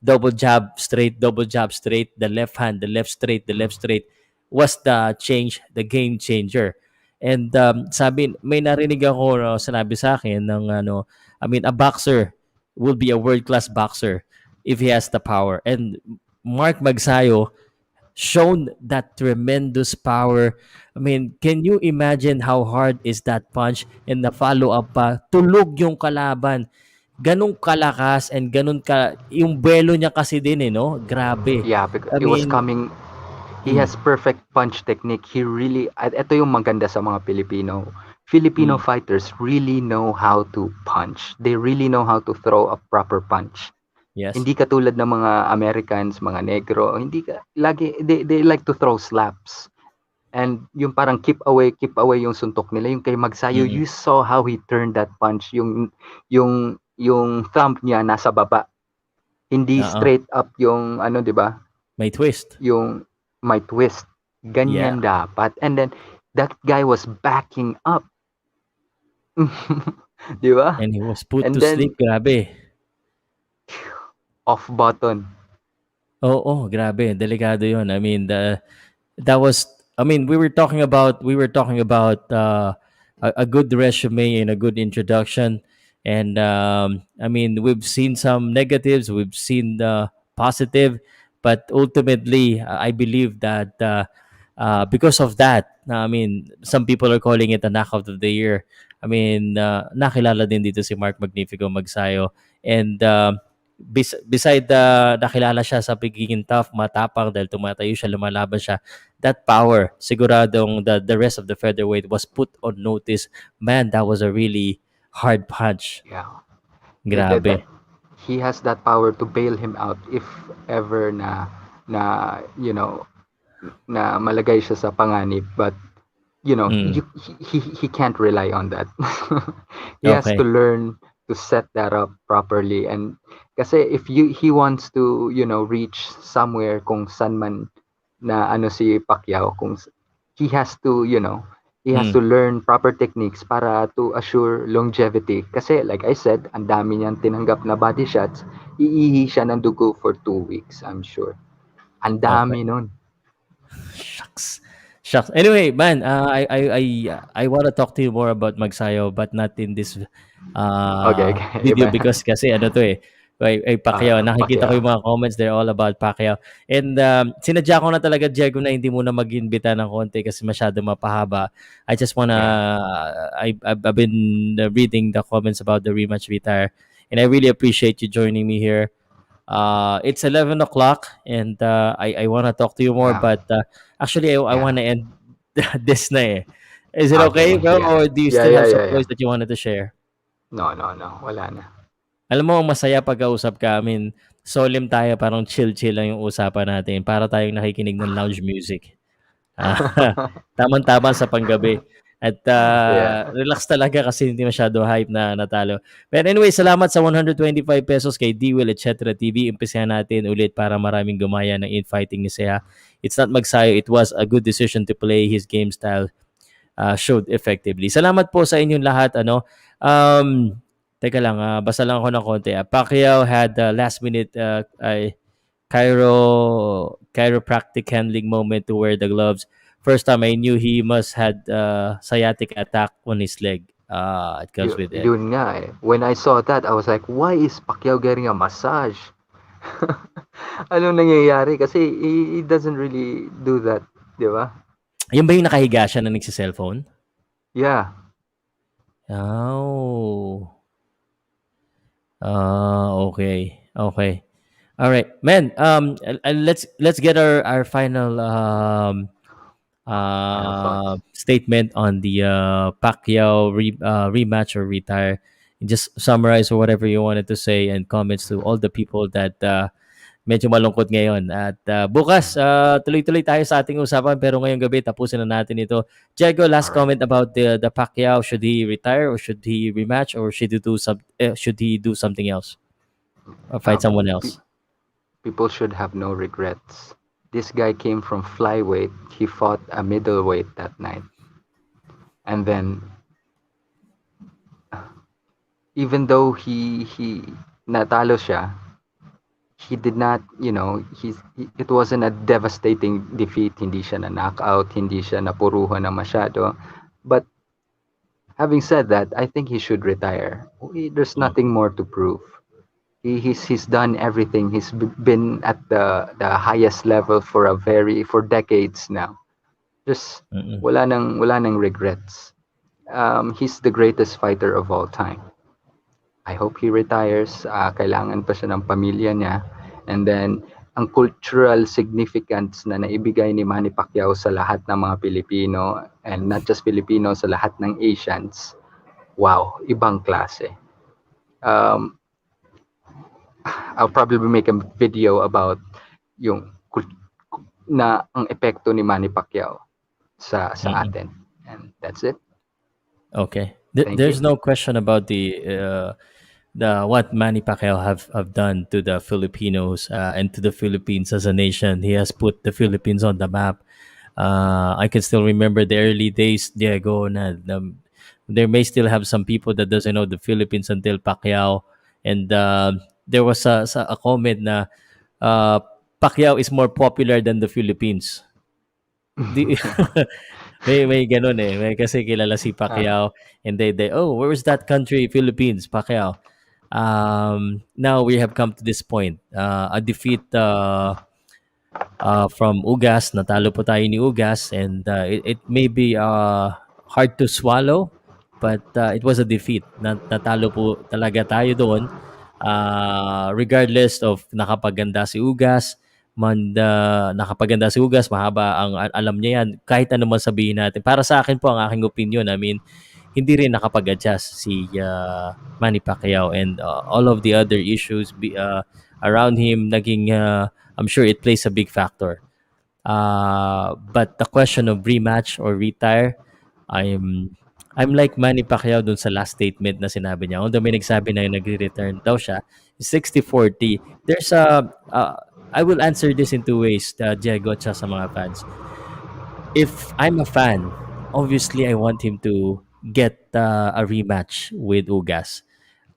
double jab straight, the left hand, the left straight was the change, the game changer. And sabi, may narinig ako sinabi sa akin ng a boxer will be a world-class boxer if he has the power. And Mark Magsayo shown that tremendous power. I mean, can you imagine how hard is that punch and na follow up pa? Tulog yung kalaban. Ganong kalakas and ganon ka yung belo niya kasi din no. Grabe. Yeah, because I it was mean, coming. He mm, has perfect punch technique. He really, at ito yung maganda sa mga Pilipino. Filipino mm, fighters really know how to punch. They really know how to throw a proper punch. yes. Hindi katulad ng mga Americans, mga negro, hindi ka lagi they like to throw slaps. And yung parang keep away yung suntok nila. Yung kay Magsayo, Mm, you saw how he turned that punch. Yung thumb niya nasa baba. Hindi oo. straight up yung ano, 'di ba? May twist. Yung may twist. Yeah. Ganyan dapat. And then that guy was backing up. 'Di ba? And he was put And to then sleep. Grabe. off button. Oo, grabe. Delikado yun. I mean, that was I mean we were talking about a good resume and a good introduction, and I mean we've seen some negatives, we've seen the positive, but ultimately I believe that because of that, I mean some people are calling it a knockout of the year. I mean nakilala din dito si Mark Magnifico Magsayo, and beside nakilala siya sa pagiging tough, matapang dahil tumatayo siya, lumalaban siya, that power, siguradong the rest of the featherweight was put on notice. Man, that was a really hard punch. Yeah. That Grabe. he has that power to bail him out if ever na na malagay siya sa panganib, but Mm. he can't rely on that. He has to Okay. learn to set that up properly. And kasi if he wants to reach somewhere kung san man na ano si Pacquiao, he has to he has Mm. to learn proper techniques para to assure longevity. Kasi like I said, ang dami niyang tinanggap na body shots, iihi siya ng dugo for 2 weeks, I'm sure. Ang Okay. dami nun. Shucks. Shucks. Anyway, man, I want to talk to you more about Magsayo, but not in this Okay, okay. video Iba. because kasi ano to eh, ay Pacquiao. Nakikita ko Pacquiao. yung mga comments, they're all about Pacquiao. And sinadya ko na talaga, Diego, na hindi mo na mag-imbita ng konti kasi masyado mapahaba. I just wanna, Yeah. I've been reading the comments about the rematch retire, and I really appreciate you joining me here. It's 11 o'clock, and I want to talk to you more, Yeah. but actually, I Yeah. want to end this na eh. Is it okay, Okay. bro? Yeah. Or do you Yeah, still yeah, have some yeah, yeah. points that you wanted to share? No, no, no. Wala na. Alam mo, ang masaya pag-kausap ka. I mean, solemn tayo, parang chill-chill lang yung usapan natin. Para tayong nakikinig ng lounge music. Ah, tamang-tama sa panggabi. At Yeah. relax talaga kasi hindi masyado hype na natalo. But anyway, salamat sa 125 pesos kay D-Will, etc. TV. Umpisahan natin ulit para maraming gumaya ng infighting ni Seha. It's not Magsayo. It was a good decision to play his game style, showed effectively. Salamat po sa inyong lahat. Teka lang, basa lang ako ng konti. Pacquiao had last minute chiropractic handling moment to wear the gloves. First time I knew he must had sciatic attack on his leg. It comes with it. Yun nga eh. When I saw that, I was like, why is Pacquiao getting a massage? Anong nangyayari? Kasi he doesn't really do that, di ba? Yun ba yung nakahiga siya na nagsi-cellphone? Yeah. Oh. Okay. Okay. All right, man. Let's get our final Final thoughts. statement on the Pacquiao rematch or retire. And just summarize or whatever you wanted to say and comments to all the people that medyo malungkot ngayon. At bukas, tuloy-tuloy tayo sa ating usapan pero ngayong gabi tapusin na natin ito. Diego, All last right. comment about the Pacquiao. Should he retire or should he rematch or should he do something else or fight Um, someone pe- else? People should have no regrets. This guy came from flyweight. He fought a middleweight that night, and then even though he natalo siya, he did not, it wasn't a devastating defeat. Hindi siya na knockout, hindi siya napuruhan na masyado. But having said that, I think he should retire. There's Mm, nothing more to prove. He's done everything. He's been at the highest level for decades now. Just mm-mm. wala nang regrets. He's the greatest fighter of all time. I hope he retires. Kailangan pa siya ng pamilya niya. And then, ang cultural significance na naibigay ni Manny Pacquiao sa lahat ng mga Pilipino, and not just Filipino, sa lahat ng Asians, wow, ibang klase. Um, I'll probably make a video about yung ang epekto ni Manny Pacquiao sa Mm-mm. atin. And that's it. Okay. Thank you. There's no question about the what Manny Pacquiao have done to the Filipinos and to the Philippines as a nation. He has put the Philippines on the map. I can still remember the early days, Diego. There may still have some people that doesn't know the Philippines until Pacquiao, and there was a comment na uh, Pacquiao is more popular than the Philippines. Di, may ganun eh. May kasi kilala si Ah, Pacquiao and they oh, where's that country? Philippines, Pacquiao. Now we have come to this point. A defeat from Ugas. Natalo po tayo ni Ugas and it may be hard to swallow but it was a defeat. Natalo po talaga tayo doon. Regardless of nakapaganda si Ugas, nakapaganda si Ugas, mahaba ang alam niya yan. Kahit ano man sabihin natin. Para sa akin po, ang aking opinion, I mean, hindi rin nakapag-adjust si Manny Pacquiao and all of the other issues around him naging I'm sure it plays a big factor. But the question of rematch or retire, I'm I'm like Manny Pacquiao dun sa last statement na sinabi niya. Although may nagsabi na yung nagre-return daw siya, 60-40. There's I will answer this in two ways, Diego, at sa mga fans. If I'm a fan, obviously I want him to get a rematch with Ugas.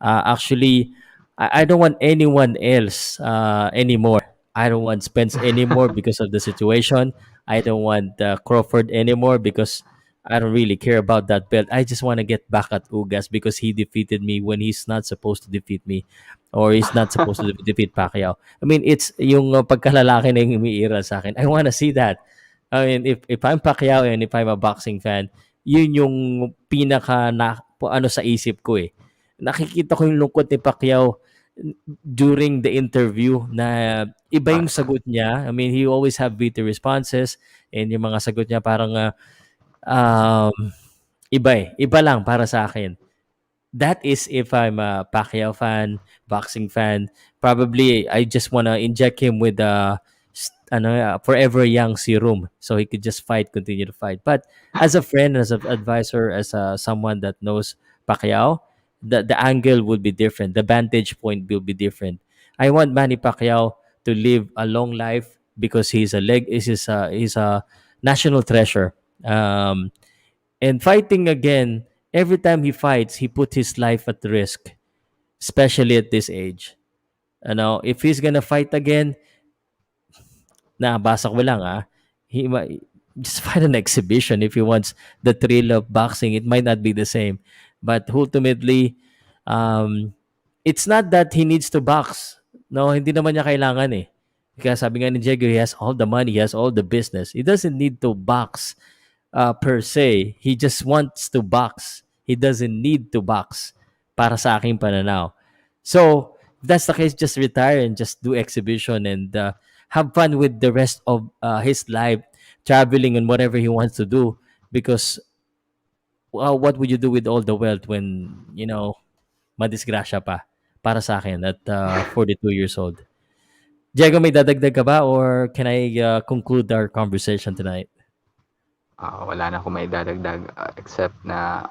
Actually, I don't want anyone else anymore. I don't want Spence anymore because of the situation. I don't want Crawford anymore because I don't really care about that belt. I just want to get back at Ugas because he defeated me when he's not supposed to defeat me or he's not supposed to defeat Pacquiao. I mean, it's yung pagkalalaki na yung umiira sa akin. I want to see that. I mean, if I'm Pacquiao and if I'm a boxing fan, yun yung pinaka ano sa isip ko eh. Nakikita ko yung lungkot ni Pacquiao during the interview na iba yung para sa sagot niya. I mean, he always have witty responses and yung mga sagot niya parang um, iba eh. Iba lang para sa akin. That is if I'm a Pacquiao fan, boxing fan. Probably I just wanna inject him with forever young serum so he could just fight, continue to fight. But as a friend, as an advisor, as someone that knows Pacquiao, the angle would be different. The vantage point will be different. I want Manny Pacquiao to live a long life because he's a national treasure. And fighting again, every time he fights, he put his life at risk, especially at this age. If he's gonna fight again, nabasa ko lang he might just fight an exhibition if he wants the thrill of boxing. It might not be the same, but ultimately, um, it's not that he needs to box. No, hindi naman niya kailangan eh. Kaya sabi nga ni Diego, he has all the money, he has all the business. He doesn't need to box per se. He just wants to box. He doesn't need to box para sa aking pananaw. So if that's the case, just retire and just do exhibition and have fun with the rest of his life, traveling and whatever he wants to do. Because what would you do with all the wealth when madisgrasya pa para sa akin at 42 years old? Diego, may dadagdag ka ba or can I conclude our conversation tonight? Wala na akong may dadagdag except na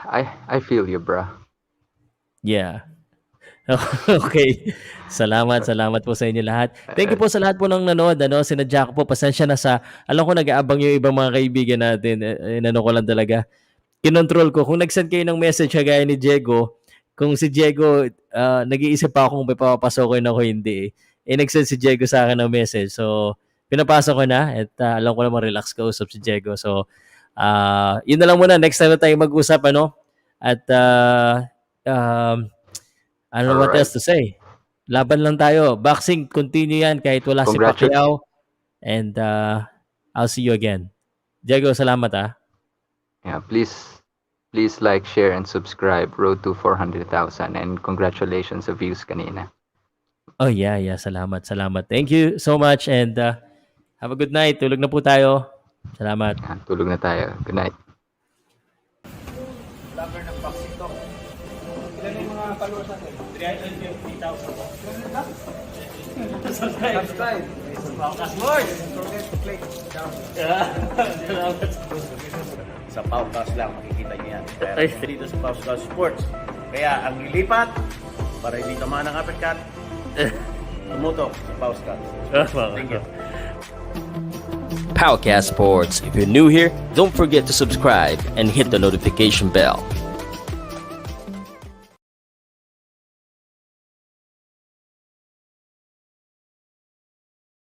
I feel you, bro. Yeah. Okay. Salamat po sa inyo lahat. Thank you po sa lahat po ng nanood. Sinadya ko po. Pasensya na sa, alam ko nag-aabang yung ibang mga kaibigan natin. Inano ko lang talaga. Kinontrol ko. Kung nag-send kayo ng message kagaya ni Diego, kung si Diego, nag-iisip pa ako kung may papapasokin ako hindi. Nag-send si Diego sa akin ng message. So, pinapasok ko na at alam ko naman relax ka usap si Diego. So, yun na lang muna. Next time na tayo mag-usap, At, I don't know what else to say. Laban lang tayo. Boxing, continue yan kahit wala si Pacquiao. And I'll see you again. Diego, salamat Yeah, please like, share, and subscribe. Road to 400,000. And congratulations sa views kanina. Oh, yeah. Salamat. Thank you so much and have a good night. Tulog na po tayo. Salamat. Tulog na tayo. Good night. Lover ng boxing talk. Ilan yung mga followers natin? 350,000 po. Subscribe. Powcast Sports. Don't forget to click down. Sa Powcast lang makikita niyo yan. Kaya dito sa Powcast Sports. Kaya ang ilipat para hindi tamaan ng uppercut, tumutok sa Powcast. Thank you. Powcast Sports. If you're new here, don't forget to subscribe and hit the notification bell.